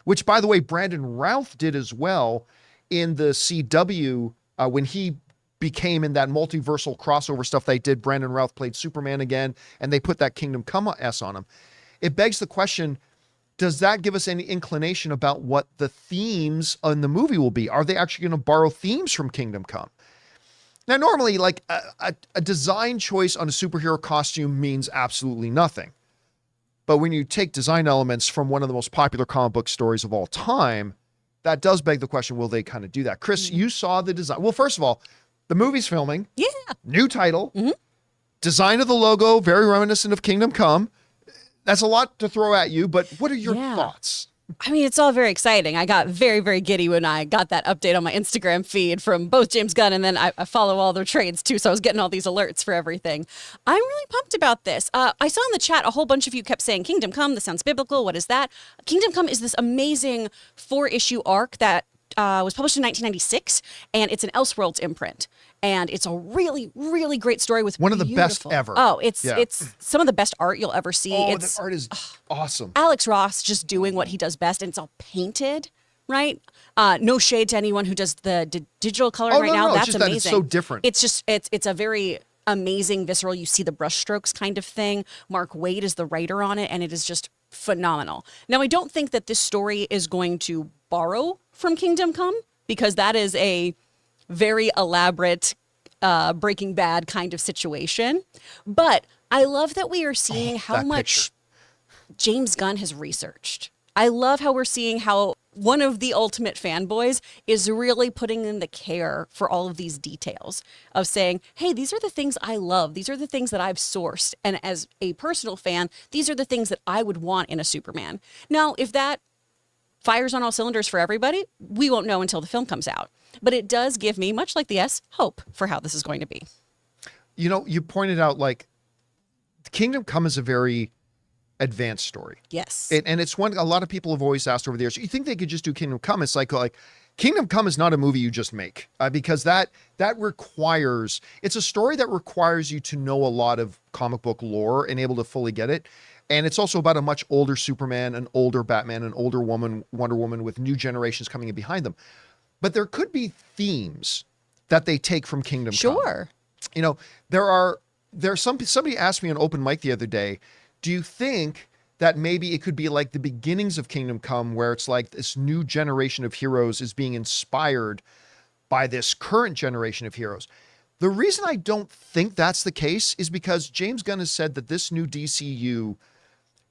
which by the way, Brandon Routh did as well in the CW when he became in that multiversal crossover stuff they did. Brandon Routh played Superman again, and they put that Kingdom Come S on him. It begs the question, does that give us any inclination about what the themes in the movie will be? Are they actually going to borrow themes from Kingdom Come? Now, normally, like a design choice on a superhero costume means absolutely nothing. But when you take design elements from one of the most popular comic book stories of all time, that does beg the question, will they kind of do that? Chris, you saw the design. Well, first of all, the movie's filming. Yeah. New title. Design of the logo, very reminiscent of Kingdom Come. That's a lot to throw at you, but what are your thoughts? I mean, it's all very exciting. I got very, very giddy when I got that update on my Instagram feed from both James Gunn, and then I follow all their trades too, so I was getting all these alerts for everything. I'm really pumped about this. I saw in the chat a whole bunch of you kept saying, Kingdom Come, this sounds biblical. What is that? Kingdom Come is this amazing 4-issue arc that was published in 1996, and it's an Elseworlds imprint. And it's a really, really great story with one of the best ever. Oh, it's some of the best art you'll ever see. Oh, the art is awesome. Alex Ross just doing what he does best, and it's all painted, right? No shade to anyone who does the digital coloring right now. No, That's it's just amazing. that it's so different. It's just it's a very amazing, visceral. You see the brushstrokes kind of thing. Mark Waid is the writer on it, and it is just phenomenal. Now, I don't think that this story is going to borrow from Kingdom Come, because that is a very elaborate Breaking Bad kind of situation. But I love that we are seeing how much James Gunn has researched. I love how we're seeing how one of the ultimate fanboys is really putting in the care for all of these details of saying, hey, these are the things I love. These are the things that I've sourced. And as a personal fan, these are the things that I would want in a Superman. Now, if that fires on all cylinders for everybody, we won't know until the film comes out. But it does give me, much like the S, hope for how this is going to be. You know, you pointed out, like, Kingdom Come is a very advanced story. Yes. And it's one a lot of people have always asked over the years, you think they could just do Kingdom Come? It's like Kingdom Come is not a movie you just make, because that requires, it's a story that requires you to know a lot of comic book lore and able to fully get it. And it's also about a much older Superman, an older Batman, an older woman, Wonder Woman, with new generations coming in behind them. But there could be themes that they take from Kingdom Come. Sure. You know, somebody asked me on open mic the other day, do you think that maybe it could be like the beginnings of Kingdom Come, where it's like this new generation of heroes is being inspired by this current generation of heroes? The reason I don't think that's the case is because James Gunn has said that this new DCU,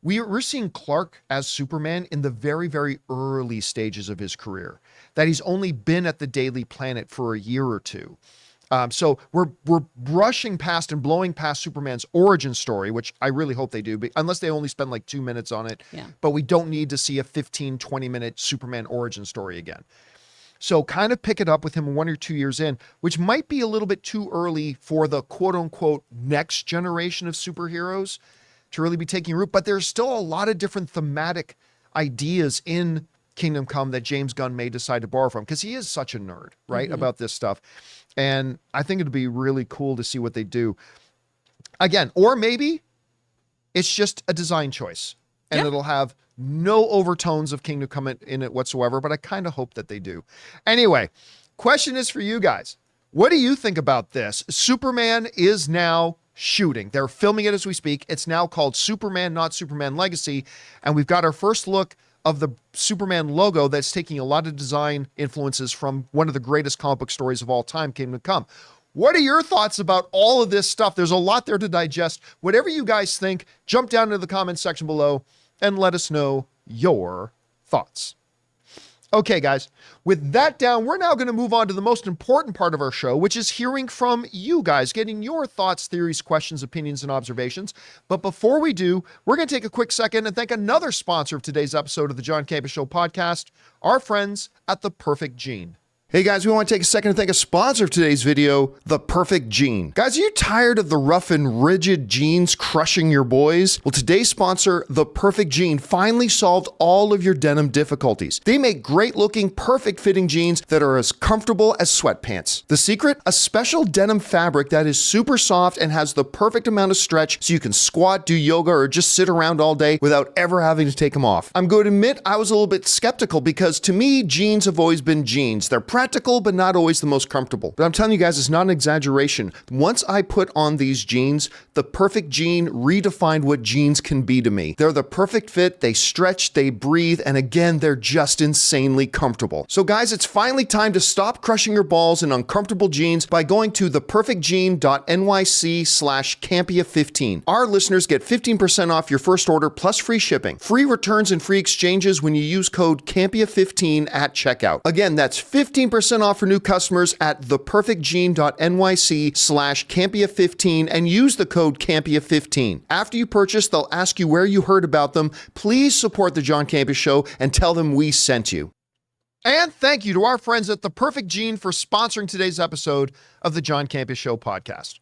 we're seeing Clark as Superman in the very, very early stages of his career, that he's only been at the Daily Planet for a year or two. So we're brushing past and blowing past Superman's origin story, which I really hope they do, but unless they only spend like 2 minutes on it. Yeah. But we don't need to see a 15, 20-minute Superman origin story again. So kind of pick it up with him 1 or 2 years in, which might be a little bit too early for the quote-unquote next generation of superheroes to really be taking root. But there's still a lot of different thematic ideas in Kingdom Come that James Gunn may decide to borrow from, because he is such a nerd, right, about this stuff. And I think it'd be really cool to see what they do. Again, or maybe it's just a design choice and it'll have no overtones of Kingdom Come in it whatsoever, but I kind of hope that they do. Anyway, question is for you guys. What do you think about this? Superman is now shooting. They're filming it as we speak. It's now called Superman, Not Superman Legacy. And we've got our first look of the Superman logo that's taking a lot of design influences from one of the greatest comic book stories of all time, Kingdom Come. What are your thoughts about all of this stuff? There's a lot there to digest. Whatever you guys think, jump down into the comments section below and let us know your thoughts. Okay, guys, with that down, we're now going to move on to the most important part of our show, which is hearing from you guys, getting your thoughts, theories, questions, opinions, and observations. But before we do, we're going to take a quick second and thank another sponsor of today's episode of the John Campea Show podcast, our friends at The Perfect Gene. Hey guys, we want to take a second to thank a sponsor of today's video, The Perfect Gene. Guys, are you tired of the rough and rigid jeans crushing your boys? Well, today's sponsor, The Perfect Gene, finally solved all of your denim difficulties. They make great looking, perfect fitting jeans that are as comfortable as sweatpants. The secret? A special denim fabric that is super soft and has the perfect amount of stretch so you can squat, do yoga, or just sit around all day without ever having to take them off. I'm going to admit I was a little bit skeptical because to me, jeans have always been jeans. They're practical, but not always the most comfortable. But I'm telling you guys, it's not an exaggeration. Once I put on these jeans, The Perfect Gene redefined what jeans can be to me. They're the perfect fit, they stretch, they breathe, and again, they're just insanely comfortable. So guys, it's finally time to stop crushing your balls in uncomfortable jeans by going to theperfectgene.nyc/Campea15. Our listeners get 15% off your first order plus free shipping, free returns and free exchanges when you use code Campea15 at checkout. Again, that's 15% off for new customers at theperfectgene.nyc/Campea15 and use the code Campea15. After you purchase, they'll ask you where you heard about them. Please support the John Campea Show and tell them we sent you. And thank you to our friends at The Perfect Gene for sponsoring today's episode of the John Campea Show podcast.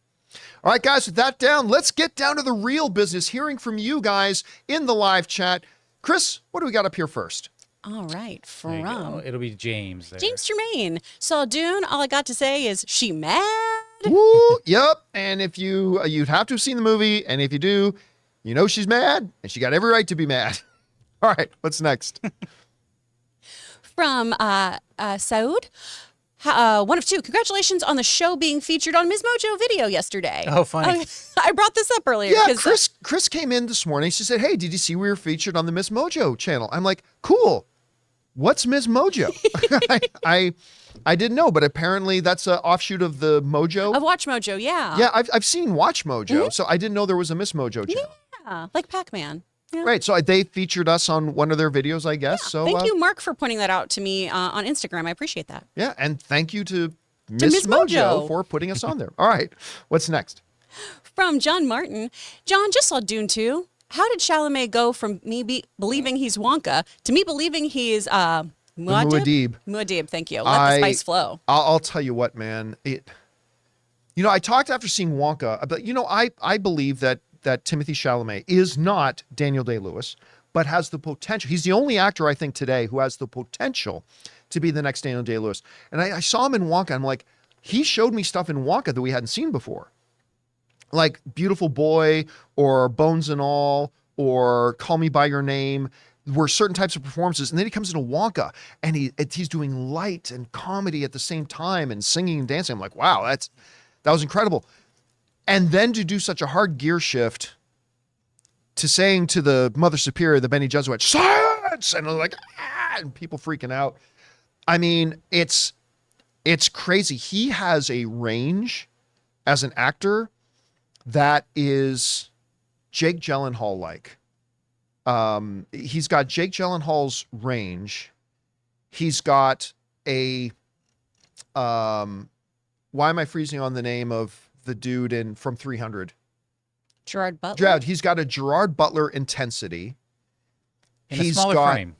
All right, guys, with that down, let's get down to the real business, hearing from you guys in the live chat. Chris, what do we got up here first? All right, There you go. from It'll be James there. James Germain. Saw Dune. All I got to say is she mad. Woo, yep. And if you'd have to have seen the movie, and if you do, you know she's mad, and she got every right to be mad. All right, what's next? From Saud. One of two. Congratulations on the show being featured on Ms. Mojo video yesterday. Oh, funny. I brought this up earlier. Yeah, 'cause, Chris came in this morning. She said, "Hey, did you see we were featured on the Miss Mojo channel?" I'm like, "Cool. What's Miss Mojo?" I didn't know, but apparently that's an offshoot of the Mojo. Of Watch Mojo, yeah. Yeah, I've seen Watch Mojo, so I didn't know there was a Miss Mojo channel. Yeah, like Pac-Man. Yeah. Right, so they featured us on one of their videos, I guess. So Thank you, Mark, for pointing that out to me on Instagram. I appreciate that. Yeah, and thank you to Miss Miss Mojo Mojo for putting us on there. All right, what's next? From John Martin. John, just saw Dune 2. How did Chalamet go from me believing he's Wonka to me believing he's Muad'Dib? Muad'Dib, thank you. Let the spice flow. I'll tell you what, man. I talked after seeing Wonka, but I believe that Timothée Chalamet is not Daniel Day-Lewis, but has the potential. He's the only actor I think today who has the potential to be the next Daniel Day-Lewis. And I saw him in Wonka. I'm like, he showed me stuff in Wonka that we hadn't seen before, like Beautiful Boy or Bones and All or Call Me by Your Name. Were certain types of performances, and then he comes into Wonka, and he's doing light and comedy at the same time, and singing and dancing. I'm like, wow, that was incredible. And then to do such a hard gear shift to saying to the Mother Superior, the Bene Gesserit, silence, and like, and people freaking out. I mean, it's crazy. He has a range as an actor that is Jake Gyllenhaal-like. He's got Jake Gyllenhaal's range. He's got a, why am I freezing on the name of the dude from 300? Gerard Butler. He's got a Gerard Butler intensity. In a smaller frame.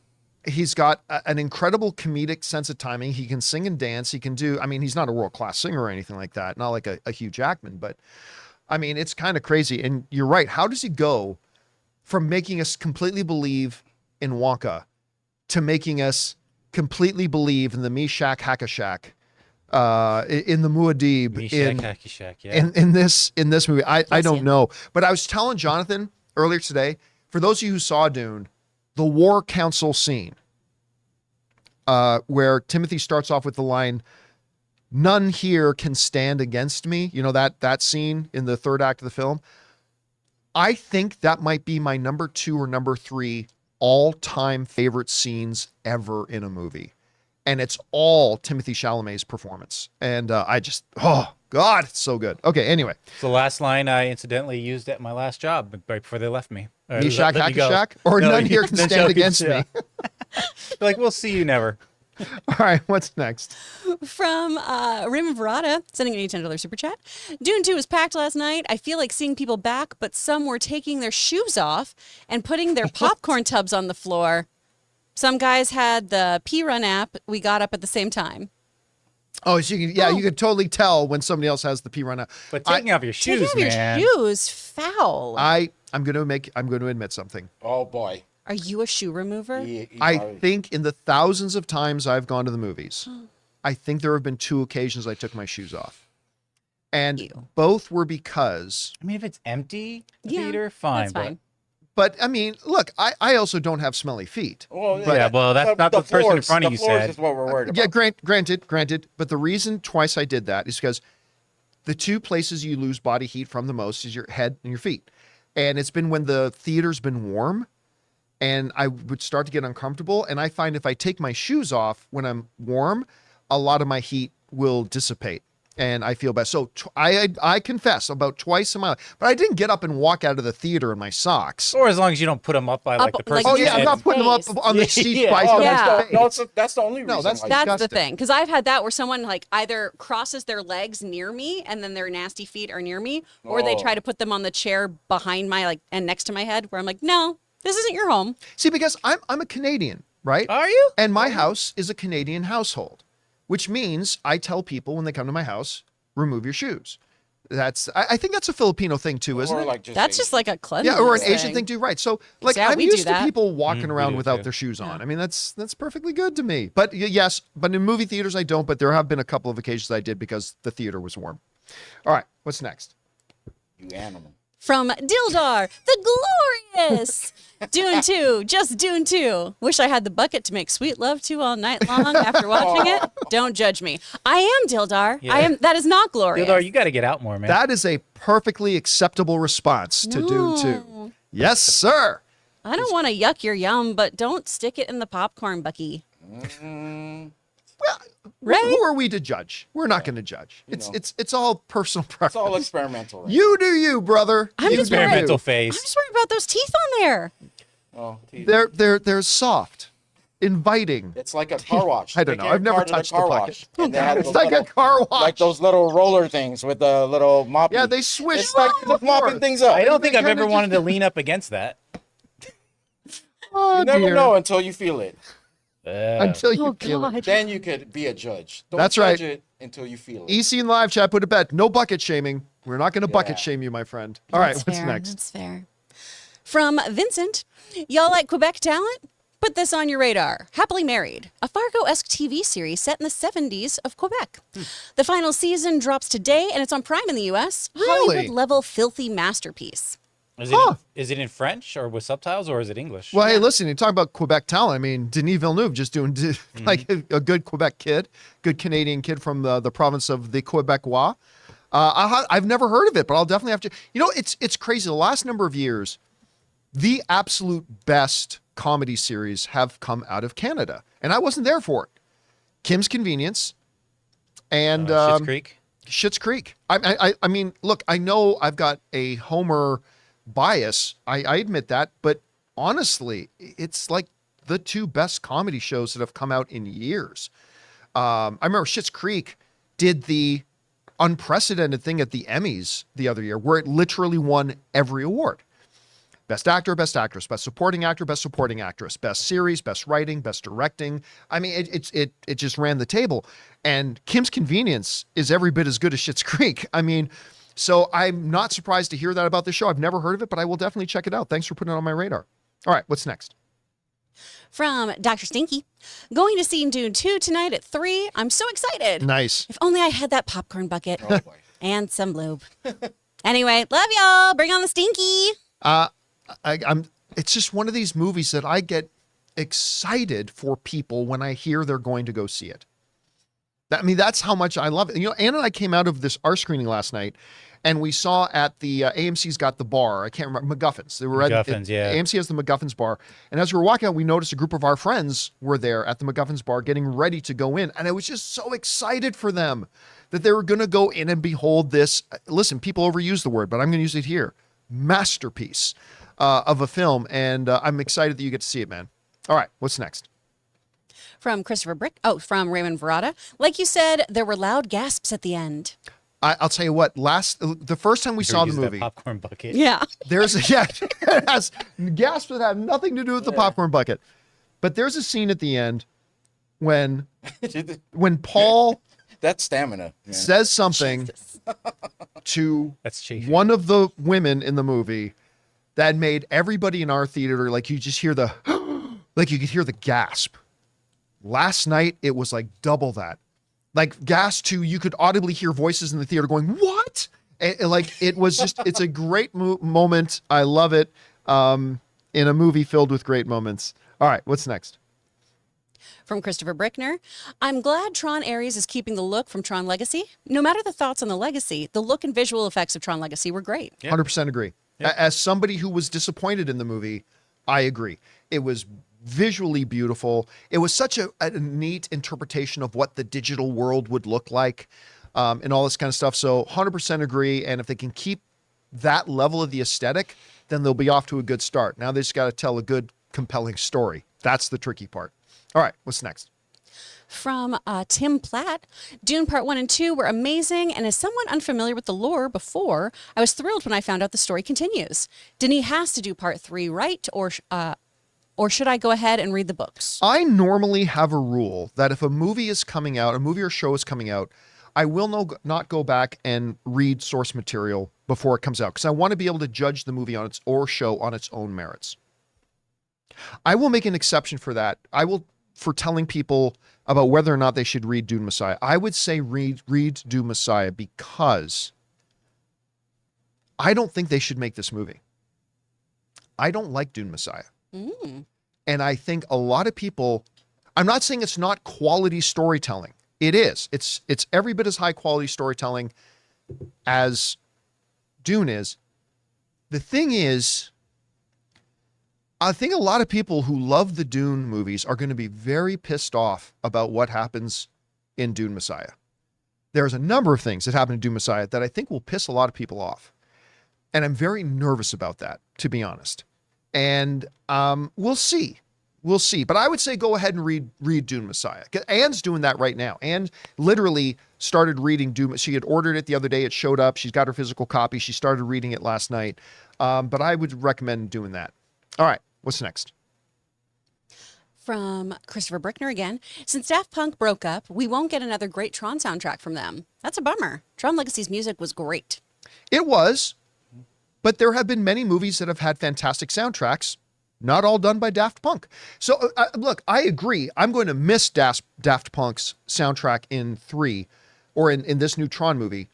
He's got an incredible comedic sense of timing. He can sing and dance. He can do, he's not a world-class singer or anything like that. Not like a Hugh Jackman, but it's kind of crazy. And you're right. How does he go from making us completely believe in Wonka to making us completely believe in the Meshach Hackashak, in the Muad'Dib, in this movie? I don't know. But I was telling Jonathan earlier today, for those of you who saw Dune, the War Council scene, where Timothy starts off with the line, None here can stand against me. You know, that scene in the third act of the film. I think that might be my number 2 or number 3 all-time favorite scenes ever in a movie. And it's all Timothée Chalamet's performance. And oh, God, it's so good. Okay, anyway. It's the last line I incidentally used at my last job right before they left me. Yeshak Let me go. Hackashack? Or No, none here can none stand shall against yeah. me. They're like, we'll see you never. All right, what's next? From Rim Verada, sending an $8 super chat. Dune 2 was packed last night. I feel like seeing people back, but some were taking their shoes off and putting their popcorn tubs on the floor. Some guys had the P-Run app. We got up at the same time. Oh, so you could totally tell when somebody else has the P run out. But taking off your shoes, Taking off man. your shoes, foul. I'm going to admit something. Oh boy. Are you a shoe remover? I think in the thousands of times I've gone to the movies, I think there have been 2 occasions I took my shoes off. And Ew. both were because, I mean, if it's empty, the Yeah, theater, fine. That's fine. but I mean, look, I also don't have smelly feet. Well, Yeah, well, that's but not the person in front of you The floors said. is what we're worried Yeah, about. granted. But the reason twice I did that is because the 2 places you lose body heat from the most is your head and your feet. And it's been when the theater's been warm and I would start to get uncomfortable. And I find if I take my shoes off when I'm warm, a lot of my heat will dissipate and I feel best. So I confess about twice in my life, but I didn't get up and walk out of the theater in my socks. Or as long as you don't put them up by like the Up, person. like, Oh your yeah, I'm not putting them up face. on the seat Yeah. by Oh, someone's yeah. face. No, that's the only reason. No, that's why. That's the disgusting. thing. Because I've had that where someone like either crosses their legs near me and then their nasty feet are near me, or they Oh. try to put them on the chair behind my and next to my head where I'm like, no, this isn't your home. See, because I'm a Canadian, right? Are you? And my house is a Canadian household, which means I tell people when they come to my house, remove your shoes. I think that's a Filipino thing too, isn't Or it? like That's just like a cleanliness Yeah, or an Asian thing too, right? So, like, Yeah, I'm we do used to that. people walking we around do without too. their shoes on. I mean, that's perfectly good to me. But yes, but in movie theaters I don't. But there have been a couple of occasions I did because the theater was warm. All right, what's next? You animal. From Dildar, the glorious Dune 2, just Dune 2. Wish I had the bucket to make sweet love to all night long after watching it. Don't judge me. I am Dildar. Yeah. I am. That is not glorious. Theodore, you got to get out more, man. That is a perfectly acceptable response to Dune 2. Yes, sir. I don't want to yuck your yum, but don't stick it in the popcorn bucky. Well, Right? who are we to judge? We're not going to judge. It's all personal preference. It's all experimental. Right? You do you, brother. I'm You just do you. Experimental I'm face. just worried about those teeth on there. Oh, geez. They're soft, inviting. It's like a car wash. I don't Take know. your I've never car to touched the car bucket. wash, and they have It's those like a little- car wash. like those little roller things with the little mop. Yeah, they swish. It's like back and just mopping forth. things up. I don't think They I've kinda ever just- wanted to lean up against that. Oh, You never dear. know until you feel it. Until you Oh, feel it. God. Then you could be a judge. Don't That's judge right. it until you feel it. EC and live chat put a bet. No bucket shaming. We're not going to bucket Yeah. shame you, my friend. All right, That's what's fair. next? That's fair. From Vincent, y'all like Quebec talent? Put this on your radar. Happily Married, a Fargo-esque TV series set in the 70s of Quebec. The final season drops today, and it's on Prime in the U.S. Really? Hollywood-level filthy masterpiece. Is it in French or with subtitles or is it English? Well, hey, listen, you talk about Quebec talent. I mean, Denis Villeneuve just doing like a good Quebec kid, good Canadian kid from the province of the Quebecois. I've never heard of it, but I'll definitely have to. You know, it's crazy. The last number of years, the absolute best comedy series have come out of Canada, and I wasn't there for it. Kim's Convenience and Schitt's Creek. Schitt's Creek. I mean, look, I know I've got a Homer bias. I admit that, but honestly, it's like the 2 best comedy shows that have come out in years. I remember Schitt's Creek did the unprecedented thing at the Emmys the other year, where it literally won every award. Best actor, best actress, best supporting actor, best supporting actress, best series, best writing, best directing. I mean, it just ran the table. And Kim's Convenience is every bit as good as Schitt's Creek. I mean, so I'm not surprised to hear that about this show. I've never heard of it, but I will definitely check it out. Thanks for putting it on my radar. All right, what's next? From Dr. Stinky, going to see Dune 2 tonight at 3. I'm so excited. Nice. If only I had that popcorn bucket Oh, boy. and some lube. Anyway, love y'all. Bring on the Stinky. It's just one of these movies that I get excited for people when I hear they're going to go see it. I mean, that's how much I love it. You know, Ann and I came out of our screening last night, and we saw at the AMC's got the bar. I can't remember, MacGuffins. They were MacGuffins, yeah. AMC has the MacGuffins bar, and as we were walking out, we noticed a group of our friends were there at the MacGuffins bar, getting ready to go in, and I was just so excited for them that they were going to go in and behold this. Listen, people overuse the word, but I'm going to use it here: masterpiece of a film, and I'm excited that you get to see it, man. All right, what's next? From from Raymond Verada. Like you said, there were loud gasps at the end. I'll tell you what. The first time we saw the Use that movie, popcorn bucket. Yeah. there's it has gasps that have nothing to do with the popcorn bucket, but there's a scene at the end when Paul That stamina. Man. says something to That's chafing. one of the women in the movie that made everybody in our theater, like, you just hear the like, you could hear the gasp. Last night it was like double that, like gasp to, you could audibly hear voices in the theater going, what? And, like, it was just, it's a great moment. I love it. In a movie filled with great moments. All right, what's next? From Christopher Brickner. I'm glad Tron Ares is keeping the look from Tron Legacy. No matter the thoughts on the Legacy, the look and visual effects of Tron Legacy were great. Yep. 100% agree. Yep. As somebody who was disappointed in the movie, I agree. It was visually beautiful. It was such a neat interpretation of what the digital world would look like, and all this kind of stuff. So 100% agree. And if they can keep that level of the aesthetic, then they'll be off to a good start. Now they just got to tell a good, compelling story. That's the tricky part. All right, what's next? From Tim Platt. Dune Part 1 and 2 were amazing, and as someone unfamiliar with the lore before, I was thrilled when I found out the story continues. Denis has to do Part 3, right? Or should I go ahead and read the books? I normally have a rule that if a movie is coming out, a movie or show is coming out, I will not go back and read source material before it comes out, because I want to be able to judge the movie or show on its own merits. I will make an exception for that. For telling people about whether or not they should read Dune Messiah. I would say read Dune Messiah, because I don't think they should make this movie. I don't like Dune Messiah. And I think a lot of people, I'm not saying it's not quality storytelling. It is. It's every bit as high quality storytelling as Dune is. The thing is, I think a lot of people who love the Dune movies are going to be very pissed off about what happens in Dune Messiah. There's a number of things that happen in Dune Messiah that I think will piss a lot of people off. And I'm very nervous about that, to be honest. And we'll see. We'll see. But I would say go ahead and read Dune Messiah. Anne's doing that right now. Anne literally started reading Dune. She had ordered it the other day. It showed up. She's got her physical copy. She started reading it last night. But I would recommend doing that. All right. What's next? From Christopher Brickner again. Since Daft Punk broke up, we won't get another great Tron soundtrack from them. That's a bummer. Tron Legacy's music was great. It was, but there have been many movies that have had fantastic soundtracks, not all done by Daft Punk. So look, I agree. I'm going to miss Daft Punk's soundtrack in 3 or in this new Tron movie.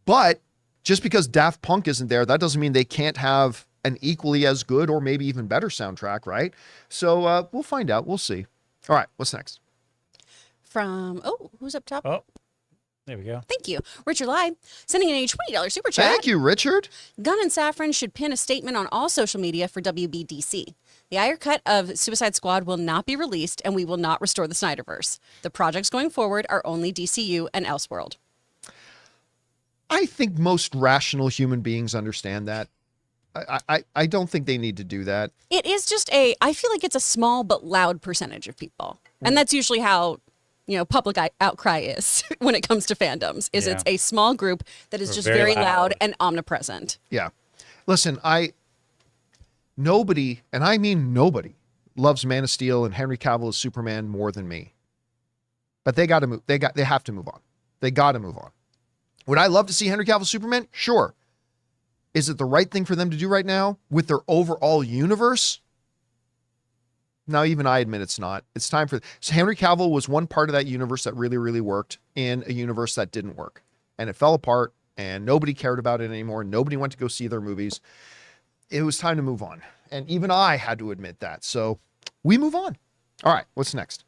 But just because Daft Punk isn't there, that doesn't mean they can't have an equally as good or maybe even better soundtrack, right? So we'll find out. We'll see. All right, what's next? From, who's up top? Oh, there we go. Thank you. Richard Lai, sending in a $20 super chat. Thank you, Richard. Gunn and Safran should pin a statement on all social media for WBDC. The Ayer cut of Suicide Squad will not be released, and we will not restore the Snyderverse. The projects going forward are only DCU and Elseworld. I think most rational human beings understand that. I don't think they need to do that. It is just I feel like it's a small but loud percentage of people. And that's usually how, public outcry is when it comes to fandoms, is It's a small group that is just very loud and omnipresent. Yeah. Listen, nobody, and I mean nobody, loves Man of Steel and Henry Cavill as Superman more than me. But they got to move. They have to move on. They got to move on. Would I love to see Henry Cavill Superman? Sure. Is it the right thing for them to do right now with their overall universe? Now, even I admit it's not. It's time for... So Henry Cavill was one part of that universe that really, really worked in a universe that didn't work. And it fell apart, and nobody cared about it anymore. Nobody went to go see their movies. It was time to move on. And even I had to admit that. So we move on. All right, what's next?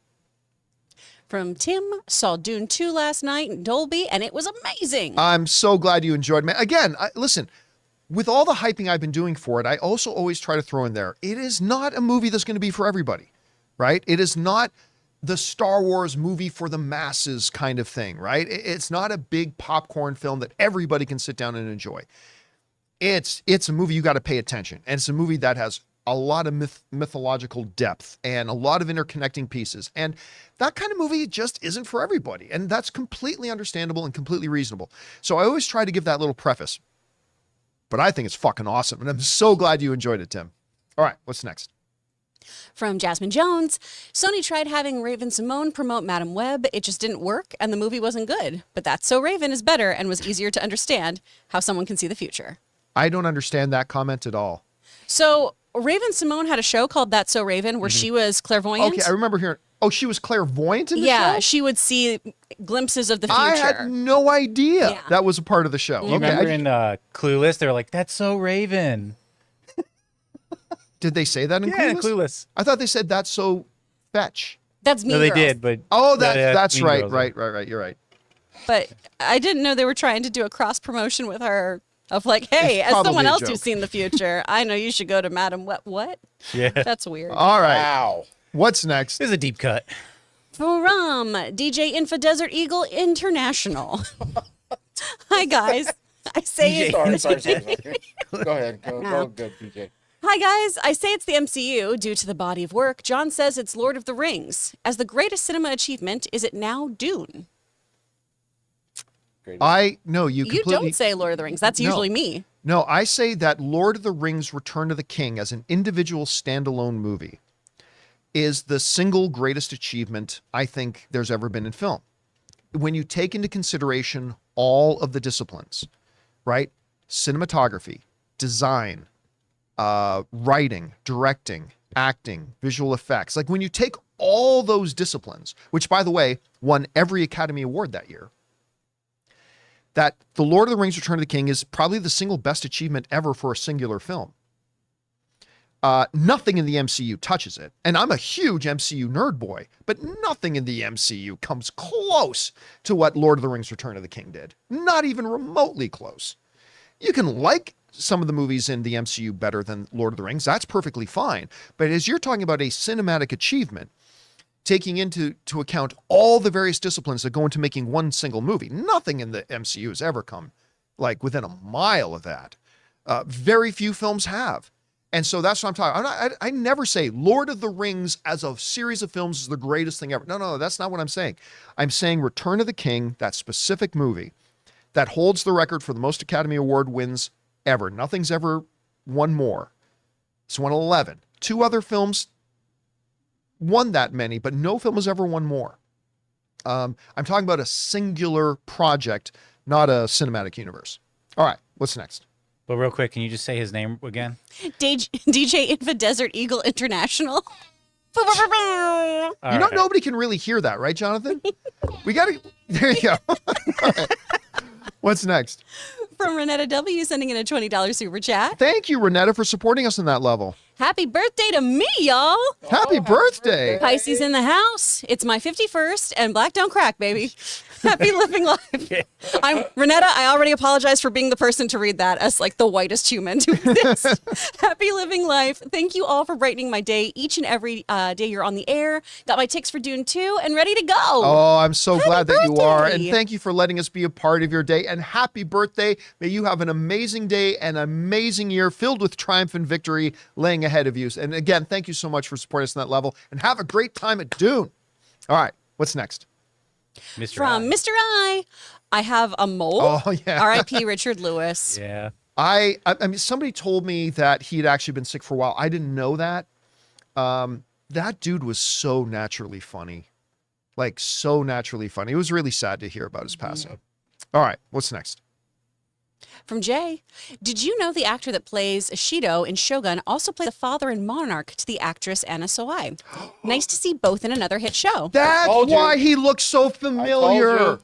From Tim, saw Dune 2 last night in Dolby, and it was amazing. I'm so glad you enjoyed, man. Again, listen, with all the hyping I've been doing for it, I also always try to throw in there, it is not a movie that's going to be for everybody, right? It is not the Star Wars movie for the masses kind of thing, right? It's not a big popcorn film that everybody can sit down and enjoy. It's a movie you got to pay attention. And it's a movie that has a lot of mythological depth and a lot of interconnecting pieces. And that kind of movie just isn't for everybody. And that's completely understandable and completely reasonable. So I always try to give that little preface. But I think it's fucking awesome. And I'm so glad you enjoyed it, Tim. All right, what's next? From Jasmine Jones, Sony tried having Raven Simone promote Madam Web. It just didn't work, and the movie wasn't good. But That's So Raven is better and was easier to understand how someone can see the future. I don't understand that comment at all. So Raven Simone had a show called That's So Raven where she was clairvoyant. Okay, I remember hearing, oh, she was clairvoyant in the show? Yeah, she would see glimpses of the future. I had no idea Yeah. that was a part of the show. You remember in Clueless, they were like, "That's so Raven." Did they say that in Yeah, Clueless? Clueless. I thought they said that's so fetch. That's Mean No, they Girls. did, but Oh, that's Mean right, Girls. right. You're right. But I didn't know they were trying to do a cross promotion with her of like, hey, It's as probably someone a else joke. who's seen the future, I know you should go to Madam What? Yeah, That's weird. All right. Wow. What's next? it was a deep cut. From DJ Infa Desert Eagle International. Hi guys. I say it. Sorry. Go ahead. Go good, PJ. Hi guys, I say it's the MCU due to the body of work. John says it's Lord of the Rings. As the greatest cinema achievement, is it now Dune? You You completely. don't say Lord of the Rings. That's usually me. No, I say that Lord of the Rings Return of the King as an individual standalone movie is the single greatest achievement I think there's ever been in film. When you take into consideration all of the disciplines, right? Cinematography, design, writing, directing, acting, visual effects. Like when you take all those disciplines, which by the way, won every Academy Award that year, that The Lord of the Rings Return of the King is probably the single best achievement ever for a singular film. Nothing in the MCU touches it. And I'm a huge MCU nerd boy, but nothing in the MCU comes close to what Lord of the Rings Return of the King did. Not even remotely close. You can like some of the movies in the MCU better than Lord of the Rings. That's perfectly fine. But as you're talking about a cinematic achievement, taking into account all the various disciplines that go into making one single movie, nothing in the MCU has ever come like within a mile of that. Very few films have. And so that's what I'm talking. I never say Lord of the Rings as a series of films is the greatest thing ever. No, that's not what I'm saying. I'm saying Return of the King, that specific movie, that holds the record for the most Academy Award wins ever. Nothing's ever won more. It's won 11. Two other films won that many, but no film has ever won more. I'm talking about a singular project, not a cinematic universe. All right, what's next? But real quick, can you just say his name again? DJ Infa Desert Eagle International. All right. Nobody can really hear that, right, Jonathan? We got to, there you go. All right. What's next? From Renetta W. sending in a $20 super chat. Thank you, Renetta, for supporting us on that level. Happy birthday to me, y'all. Happy birthday. Pisces in the house. It's my 51st and black don't crack, baby. Happy living life. I'm Renetta. I already apologize for being the person to read that as like the whitest human to exist. Happy living life. Thank you all for brightening my day each and every day you're on the air. Got my ticks for Dune 2 and ready to go. Oh, I'm so glad that you are. And birthday. thank you for letting us be a part of your day. And happy birthday. May you have an amazing day and amazing year filled with triumph and victory laying ahead of you. And again, thank you so much for supporting us on that level. And have a great time at Dune. All right, what's next? Mr. From I. Mr. I have a mole. Oh, yeah. R.I.P. Richard Lewis. Yeah. I mean, somebody told me that he'd actually been sick for a while. I didn't know that. That dude was so naturally funny. Like, so naturally funny. It was really sad to hear about his passing. All right, what's next? From Jay, did you know the actor that plays Shido in Shogun also played the father in Monarch to the actress Anna Sawai? Nice to see both in another hit show. That's told you. why he looks so familiar.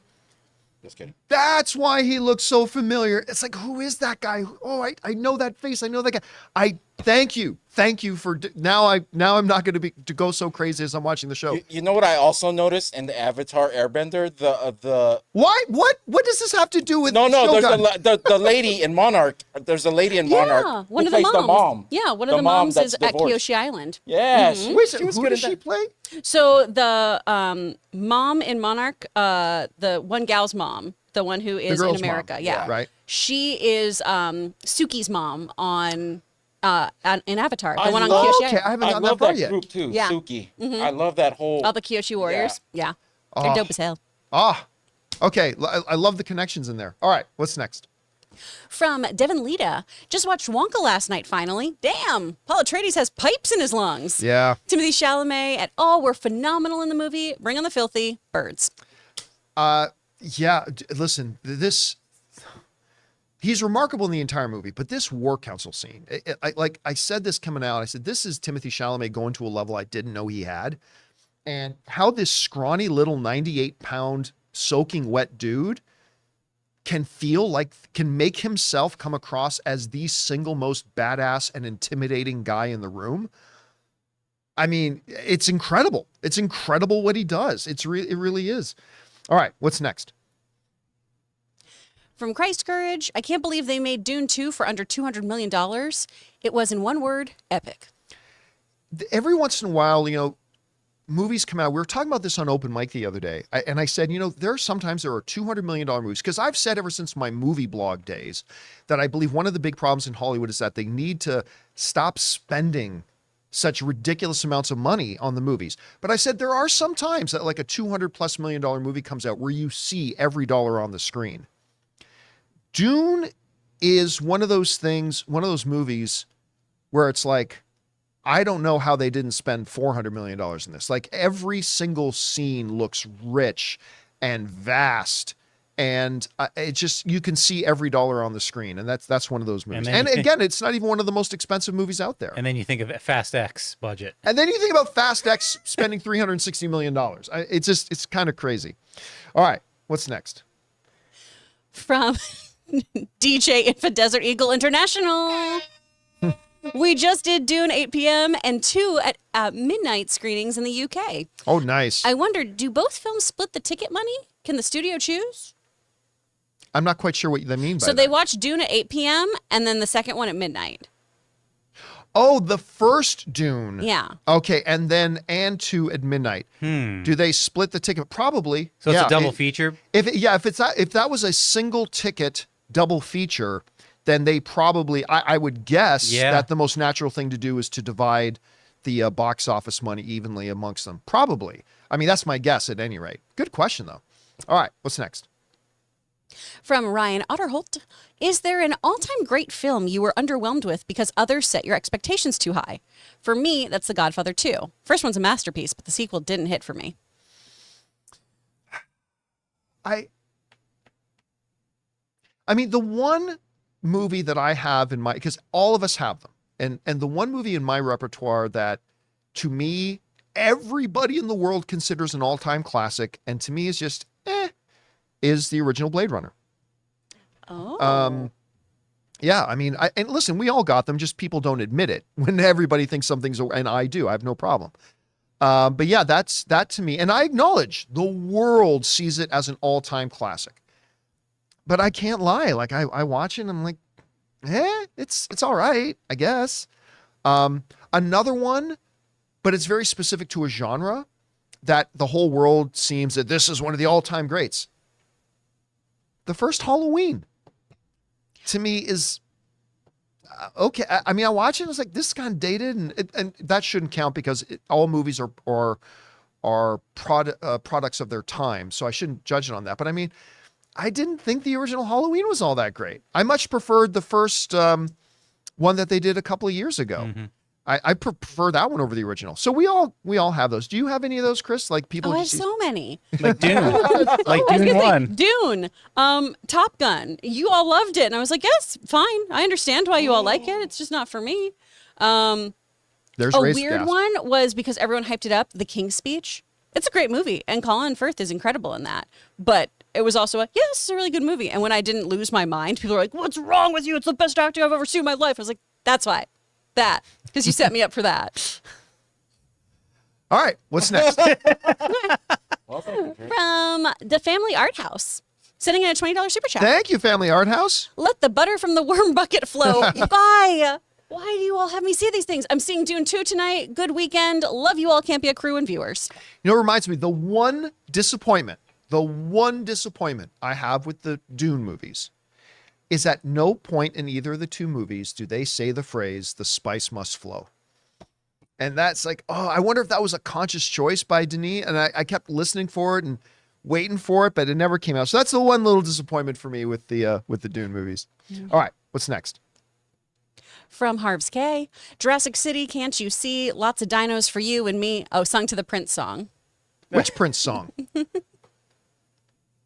Just kidding. That's why he looks so familiar. It's like, who is that guy? Oh, I know that face. I know that guy. I thank you Thank you for now. I'm not going to go so crazy as I'm watching the show. You know what I also noticed in the Avatar Airbender, the Why? What does this have to do with no, there's Shogun? the lady in Monarch. There's a lady in Monarch. Yeah, one who of the plays moms. mom. Yeah, one of the mom moms that's is at divorced. Kyoshi Island. Yeah, Wait, she was who good does at she that. play? So the mom in Monarch, the one gal's mom, the one who is in girl's America, mom. yeah, Right. She is Suki's mom in Avatar, the I one on love- Kyoshi Okay, I Island. haven't I gotten that love far that yet. group too, Yeah. Suki. I love that whole. All the Kyoshi warriors. Yeah, Oh. they're dope as hell. Ah, okay. I love the connections in there. All right, what's next? From Devin Lita, just watched Wonka last night. Finally, damn, Paul Atreides has pipes in his lungs. Yeah. Timothy Chalamet et al. Were phenomenal in the movie. Bring on the filthy birds. Yeah. Listen, he's remarkable in the entire movie, but this war council scene, I said this coming out. I said this is Timothy Chalamet going to a level I didn't know he had, and how this scrawny little 98-pound soaking wet dude can make himself come across as the single most badass and intimidating guy in the room. I mean, it's incredible. It's incredible what he does. It really is. All right, what's next? From Christ Courage, I can't believe they made Dune 2 for under $200 million. It was, in one word, epic. Every once in a while, movies come out. We were talking about this on Open Mic the other day. I said, there are $200 million movies. Because I've said ever since my movie blog days that I believe one of the big problems in Hollywood is that they need to stop spending such ridiculous amounts of money on the movies. But I said there are some times that like a $200+ million movie comes out where you see every dollar on the screen. Dune is one of those movies where it's like, I don't know how they didn't spend $400 million in this. Like every single scene looks rich and vast, and you can see every dollar on the screen, and that's one of those movies. And again, it's not even one of the most expensive movies out there. And then you think of Fast X budget. And then you think about Fast X spending $360 million. It's kind of crazy. All right, what's next? From DJ Infa Desert Eagle International. We just did Dune 8 p.m. and 2 at midnight screenings in the UK. Oh, nice. I wondered, do both films split the ticket money? Can the studio choose? I'm not quite sure what that means by So that. they watched Dune at 8 p.m. and then the second one at midnight. Oh, the first Dune. Yeah. Okay, and 2 at midnight. Do they split the ticket? Probably. So it's Yeah, a double feature? If that was a single ticket double feature, then they probably, I would guess that the most natural thing to do is to divide the box office money evenly amongst them. Probably. I mean, that's my guess at any rate. Good question, though. All right, what's next? From Ryan Otterholt, is there an all-time great film you were underwhelmed with because others set your expectations too high? For me, that's The Godfather 2. First one's a masterpiece, but the sequel didn't hit for me. I mean, the one movie that I have in my, because all of us have them, and the one movie in my repertoire that, to me, everybody in the world considers an all-time classic, and to me is just, is the original Blade Runner. Oh. Yeah, I mean, and listen, we all got them, just people don't admit it. When everybody thinks something's, and I do, I have no problem. But yeah, that to me, and I acknowledge the world sees it as an all-time classic. But I can't lie. Like I watch it and I'm like, it's all right, I guess. Another one, but it's very specific to a genre that the whole world seems that this is one of the all-time greats. The first Halloween, to me, is okay. I mean, I watch it, I was like, this is kind of dated, and that shouldn't count because all movies are products of their time, so I shouldn't judge it on that. But I mean, I didn't think the original Halloween was all that great. I much preferred the first one that they did a couple of years ago. Mm-hmm. I prefer that one over the original. So we all have those. Do you have any of those, Chris? Like people? I have just so many. Like Dune. Like Dune 1. Dune, Top Gun. You all loved it, and I was like, yes, fine. I understand why you all like it. It's just not for me. There's A race weird gas. one was because everyone hyped it up. The King's Speech. It's a great movie, and Colin Firth is incredible in that. But it was also this is a really good movie. And when I didn't lose my mind, people were like, "What's wrong with you? It's the best acting I've ever seen in my life." I was like, "That's why." That, because you set me up for that. All right, what's next? Well, thank you. From the Family Art House, sending in a $20 super chat. Thank you, Family Art House. Let the butter from the worm bucket flow. Why? Why do you all have me see these things? I'm seeing Dune 2 tonight. Good weekend. Love you all, Campea crew and viewers. You know, it reminds me, the one disappointment I have with the Dune movies is at no point in either of the two movies do they say the phrase, the spice must flow. And that's like, oh, I wonder if that was a conscious choice by Denis. And I kept listening for it and waiting for it, but it never came out. So that's the one little disappointment for me with the Dune movies. All right, what's next? From Harv's K. Jurassic City, can't you see? Lots of dinos for you and me. Oh, sung to the Prince song. Which Prince song?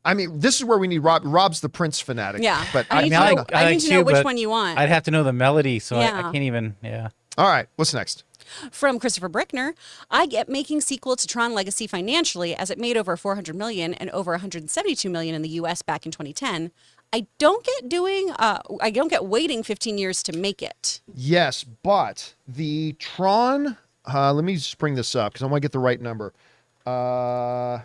I mean, this is where we need Rob. Rob's the Prince fanatic. Yeah. But I need to know, I need to know too, which but one you want. I'd have to know the melody, so I Yeah. can't even. Yeah. All right, what's next? From Christopher Brickner, I get making sequel to Tron Legacy financially as it made over 400 million and over 172 million in the US back in 2010. I don't get waiting 15 years to make it. Yes, but the Tron, let me just bring this up because I want to get the right number. The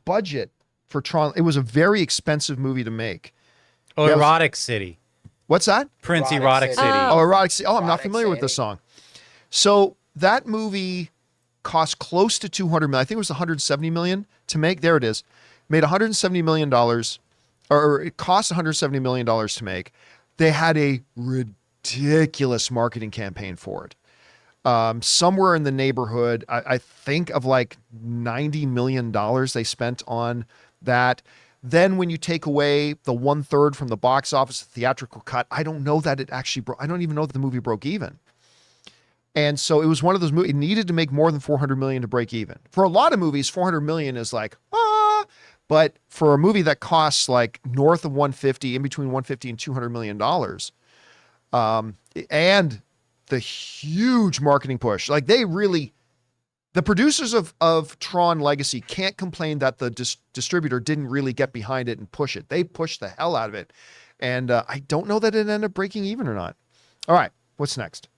budget for Tron, it was a very expensive movie to make. Oh, Yeah, it was- Erotic City. What's that? Prince Erotic Erotic City. City. Oh, Erotic City. Oh, I'm not Erotic familiar with this City. song. So that movie cost close to 200 million. I think it was 170 million to make. There it is. Made 170 million dollars, or it cost 170 million dollars to make. They had a ridiculous marketing campaign for it. Somewhere in the neighborhood, I think of like $90 million they spent on that. Then when you take away the 1/3 from the box office, the theatrical cut, I don't know that it actually broke. I don't even know that the movie broke even. And so it was one of those movies, it needed to make more than 400 million to break even. For a lot of movies, 400 million is like, but for a movie that costs like north of 150, in between 150 and 200 million dollars, and the huge marketing push, like they really, the producers of Tron Legacy can't complain that the distributor didn't really get behind it and push it. They pushed the hell out of it. And I don't know that it ended up breaking even or not. All right, what's next?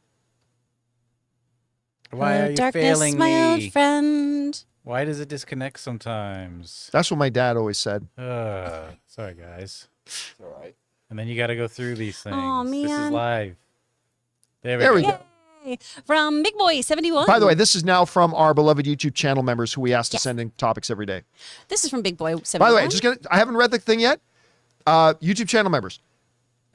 Why are you Darkness, failing my me? old friend. Why does it disconnect sometimes? That's what my dad always said. Sorry, guys. It's all right. And then you got to go through these things. Aw, This is man. live. There We we go. Yay. From Big Boy 71. By the way, this is now from our beloved YouTube channel members who we ask to Yes. send in topics every day. This is from Big Boy 71. By the way, I haven't read the thing yet. YouTube channel members.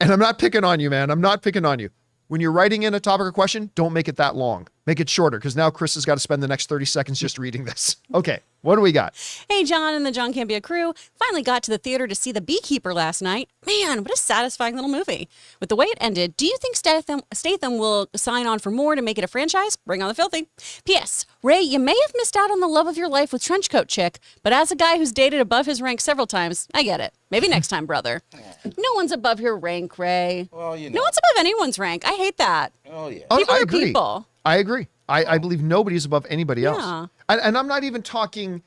And I'm not picking on you, man. I'm not picking on you. When you're writing in a topic or question, don't make it that long. Make it shorter, because now Chris has got to spend the next 30 seconds just reading this. Okay, what do we got? Hey, John and the John Campea crew. Finally got to the theater to see The Beekeeper last night. Man, what a satisfying little movie. With the way it ended, do you think Statham will sign on for more to make it a franchise? Bring on the filthy. P.S. Ray, you may have missed out on the love of your life with Trenchcoat Chick, but as a guy who's dated above his rank several times, I get it. Maybe next time, brother. No one's above your rank, Ray. Well, you know. No one's above anyone's rank. I hate that. Oh, yeah. Oh, People I are agree. people. I agree. I believe nobody's above anybody else. Yeah. And I'm not even talking,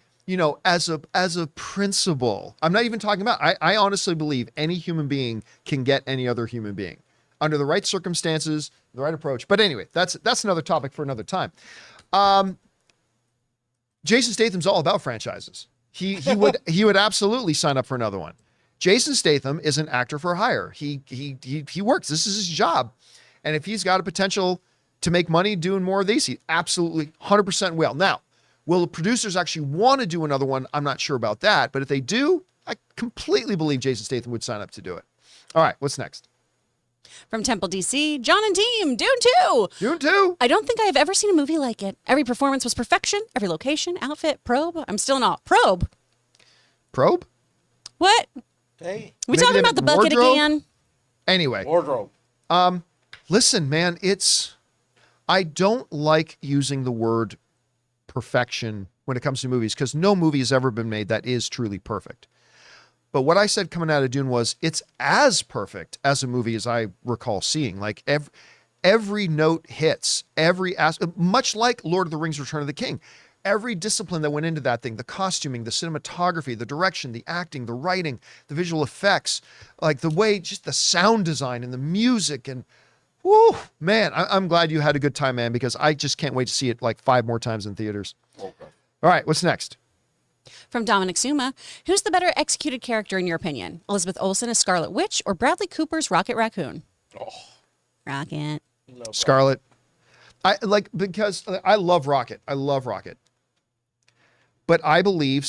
as a principle. I'm not even talking about, I honestly believe any human being can get any other human being under the right circumstances, the right approach. But anyway, that's another topic for another time. Jason Statham's all about franchises. He would absolutely sign up for another one. Jason Statham is an actor for hire. He works. This is his job. And if he's got a potential to make money doing more of these, he absolutely 100% will. Now, will the producers actually want to do another one? I'm not sure about that. But if they do, I completely believe Jason Statham would sign up to do it. All right, what's next? From Temple, D.C., John and team, Dune 2. Dune 2. I don't think I have ever seen a movie like it. Every performance was perfection. Every location, outfit, probe. I'm still in awe. Probe? Probe? What? Hey, We Maybe talking they about the meant bucket wardrobe? again? Anyway, wardrobe. listen, man, I don't like using the word perfection when it comes to movies because no movie has ever been made that is truly perfect. But what I said coming out of Dune was it's as perfect as a movie as I recall seeing. Like every note hits, much like Lord of the Rings: Return of the King. Every discipline that went into that thing, the costuming, the cinematography, the direction, the acting, the writing, the visual effects, like the way, just the sound design and the music and Woo, man, I'm glad you had a good time, man, because I just can't wait to see it like 5 more times in theaters. Okay. All right, what's next? From Dominic Suma, who's the better executed character in your opinion? Elizabeth Olsen as Scarlet Witch or Bradley Cooper's Rocket Raccoon? Oh, Rocket. love Scarlet. Because I love Rocket. I love Rocket. But I believe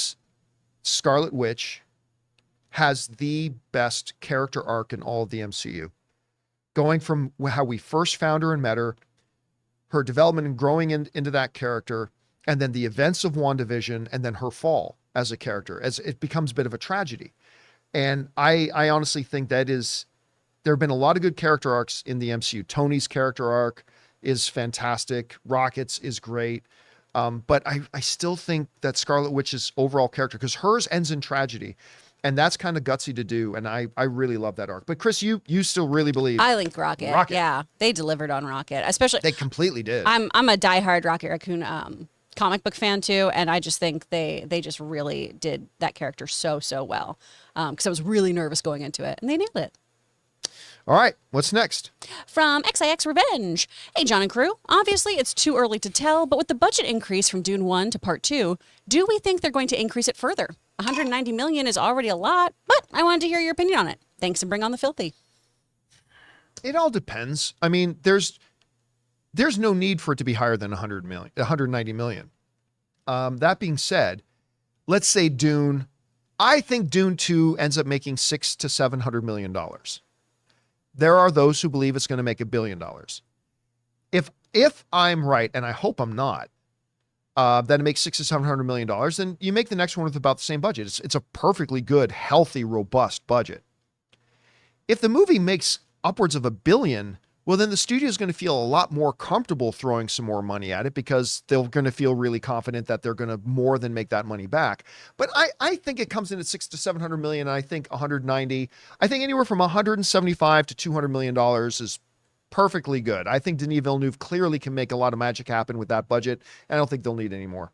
Scarlet Witch has the best character arc in all of the MCU. Going from how we first found her and met her, her development and growing into that character, and then the events of WandaVision, and then her fall as a character, as it becomes a bit of a tragedy. And I honestly think there have been a lot of good character arcs in the MCU. Tony's character arc is fantastic. Rocket's is great. But I still think that Scarlet Witch's overall character, because hers ends in tragedy, and that's kind of gutsy to do. And I really love that arc. But Chris, you still really believe I think Rocket. Rocket. Yeah, they delivered on Rocket, especially. they completely did. I'm a diehard Rocket Raccoon comic book fan too, and I just think they just really did that character so well. Because I was really nervous going into it, and they nailed it. All right, what's next? From XIX Revenge. Hey, John and crew. Obviously, it's too early to tell, but with the budget increase from Dune 1 to Part 2, do we think they're going to increase it further? 190 million is already a lot, but I wanted to hear your opinion on it. Thanks and bring on the filthy. It all depends. I mean, there's no need for it to be higher than 190 million. That being said, let's say Dune. I think Dune 2 ends up making $600 to $700 million. There are those who believe it's going to make $1 billion. If I'm right, and I hope I'm not, that it makes $600 to $700 million, then you make the next one with about the same budget. It's a perfectly good, healthy, robust budget. If the movie makes upwards of $1 billion, well, then the studio is going to feel a lot more comfortable throwing some more money at it because they're going to feel really confident that they're going to more than make that money back. But I think it comes in at $600 to $700 million. And I think 190. I think anywhere from 175 to $200 million is perfectly good. I think Denis Villeneuve clearly can make a lot of magic happen with that budget. And I don't think they'll need any more.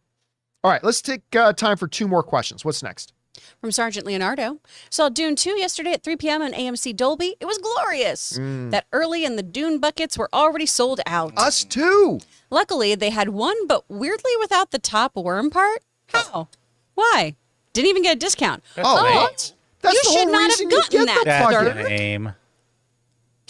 All right, let's take time for 2 more questions. What's next? From Sergeant Leonardo. Saw Dune 2 yesterday at 3 p.m. on AMC Dolby. It was glorious. That early and the Dune buckets were already sold out. Us too. Luckily, they had one, but weirdly without the top worm part. How? Why? Didn't even get a discount. That's Oh, lame. That's you the should whole not have reason you gotten get that, the That's sir. fucker. lame.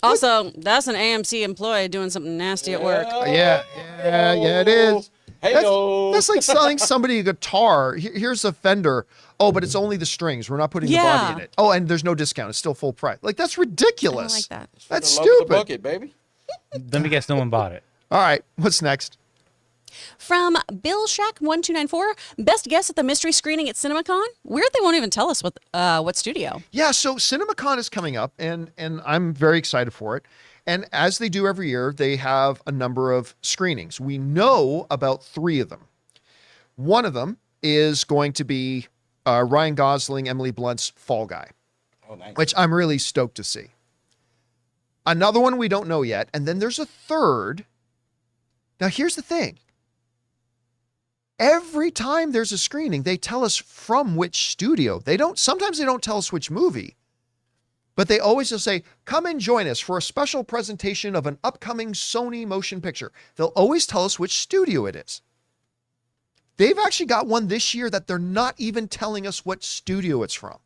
Also, that's an AMC employee doing something nasty at work. Yeah, it is. Hey-o. That's like selling somebody a guitar. Here's a Fender. Oh, but it's only the strings. We're not putting the body in it. Oh, and there's no discount. It's still full price. Like, that's ridiculous. I don't like that. That's The love of the stupid. bucket, baby. Let me guess, no one bought it. All right, what's next? From Bill Shack 1294, best guess at the mystery screening at CinemaCon. Weird they won't even tell us what studio. Yeah, so CinemaCon is coming up, and I'm very excited for it. And as they do every year, they have a number of screenings. We know about 3 of them. One of them is going to be Ryan Gosling, Emily Blunt's Fall Guy, Oh, nice. which I'm really stoked to see. Another one we don't know yet. And then there's a third. Now, here's the thing. Every time there's a screening, they tell us from which studio. Sometimes they don't tell us which movie, but they always just say, come and join us for a special presentation of an upcoming Sony motion picture. They'll always tell us which studio it is. They've actually got one this year that they're not even telling us what studio it's from.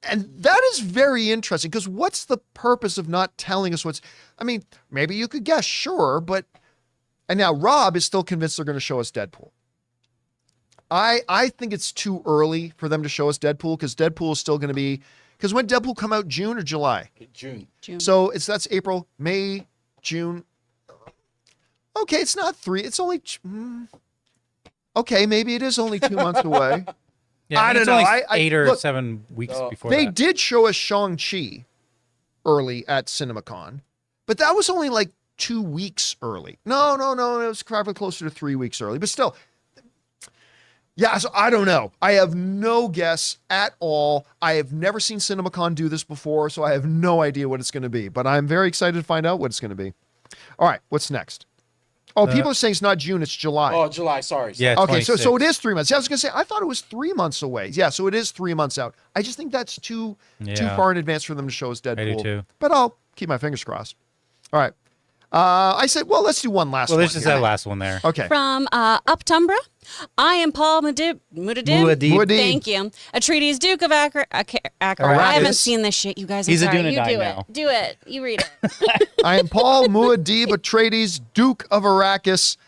And that is very interesting because what's the purpose of not telling us maybe you could guess, sure, but, and now Rob is still convinced they're going to show us Deadpool. I think it's too early for them to show us Deadpool because Deadpool is still going to be, because when Deadpool come out, June or July? June. So that's April, May, June. Okay, it's not 3. It's only, okay, maybe it is only 2 months away. Yeah, I don't it's know. only I 8 or look, 7 weeks before They that. did show us Shang-Chi early at CinemaCon, but that was only like 2 weeks early. No. It was probably closer to 3 weeks early, but still. Yeah, so I don't know. I have no guess at all. I have never seen CinemaCon do this before, so I have no idea what it's going to be, but I'm very excited to find out what it's going to be. All right, what's next? Oh, people are saying it's not June, it's July. Oh, July. Sorry. Yeah, Okay, so 26. it is 3 months. Yeah, I was gonna say I thought it was 3 months away. Yeah, so it is 3 months out. I just think that's too Yeah. far in advance for them to show us Deadpool. I do too. But keep my fingers crossed. All right. I said, well, let's do one last Well, one. there's just here. that last one there. Okay. From Uptumbra, I am Paul Muad'Dib. Muad'Dib. Thank you. Atreides, Duke of Akron. I haven't seen this shit, you guys. I'm He's a sorry. Dune and You die do now. it. Do it. You read it. I am Paul Muad'Dib Atreides, Duke of Arrakis.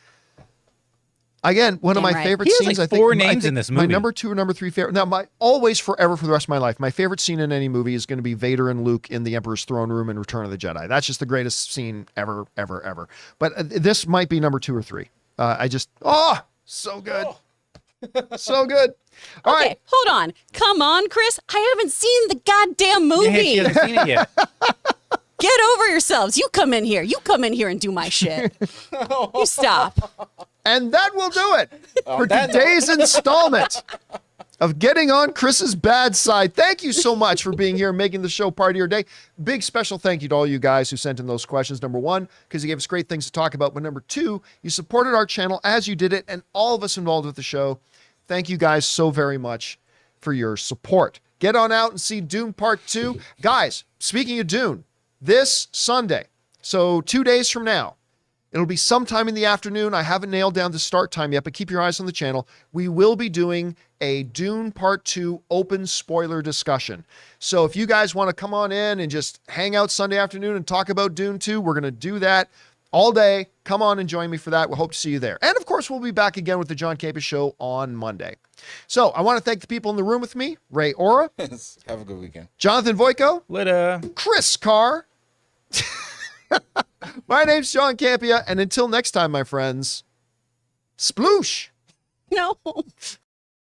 Again, one of Damn my right. favorite He has, scenes. like, I think, four I names think in this My movie. number 2 or number 3 favorite. Now, my always forever for the rest of my life, my favorite scene in any movie is going to be Vader and Luke in the Emperor's throne room in Return of the Jedi. That's just the greatest scene ever, ever, ever. But this might be number 2 or 3. So good. So good. All Okay, right. hold on. Come on, Chris. I haven't seen the goddamn Yeah, movie. she hasn't seen it yet. Get over yourselves. You come in here. You come in here and do my shit. You stop. And that will do it for that today's installment of Getting on Chris's Bad Side. Thank you so much for being here and making the show part of your day. Big special thank you to all you guys who sent in those questions. Number 1, because you gave us great things to talk about. But number 2, you supported our channel as you did it, and all of us involved with the show. Thank you guys so very much for your support. Get on out and see Dune Part 2. Guys, speaking of Dune, this Sunday, so 2 days from now, it'll be sometime in the afternoon. I haven't nailed down the start time yet, but keep your eyes on the channel. We will be doing a Dune Part 2 open spoiler discussion. So if you guys want to come on in and just hang out Sunday afternoon and talk about Dune 2, we're going to do that all day. Come on and join me for that. We'll hope to see you there. And of course, we'll be back again with the John Campea Show on Monday. So I want to thank the people in the room with me, Ray Ora, Have a good weekend. Jonathan Voico, Later. Chris Carr. My name's John Campea, and until next time, my friends, sploosh. No.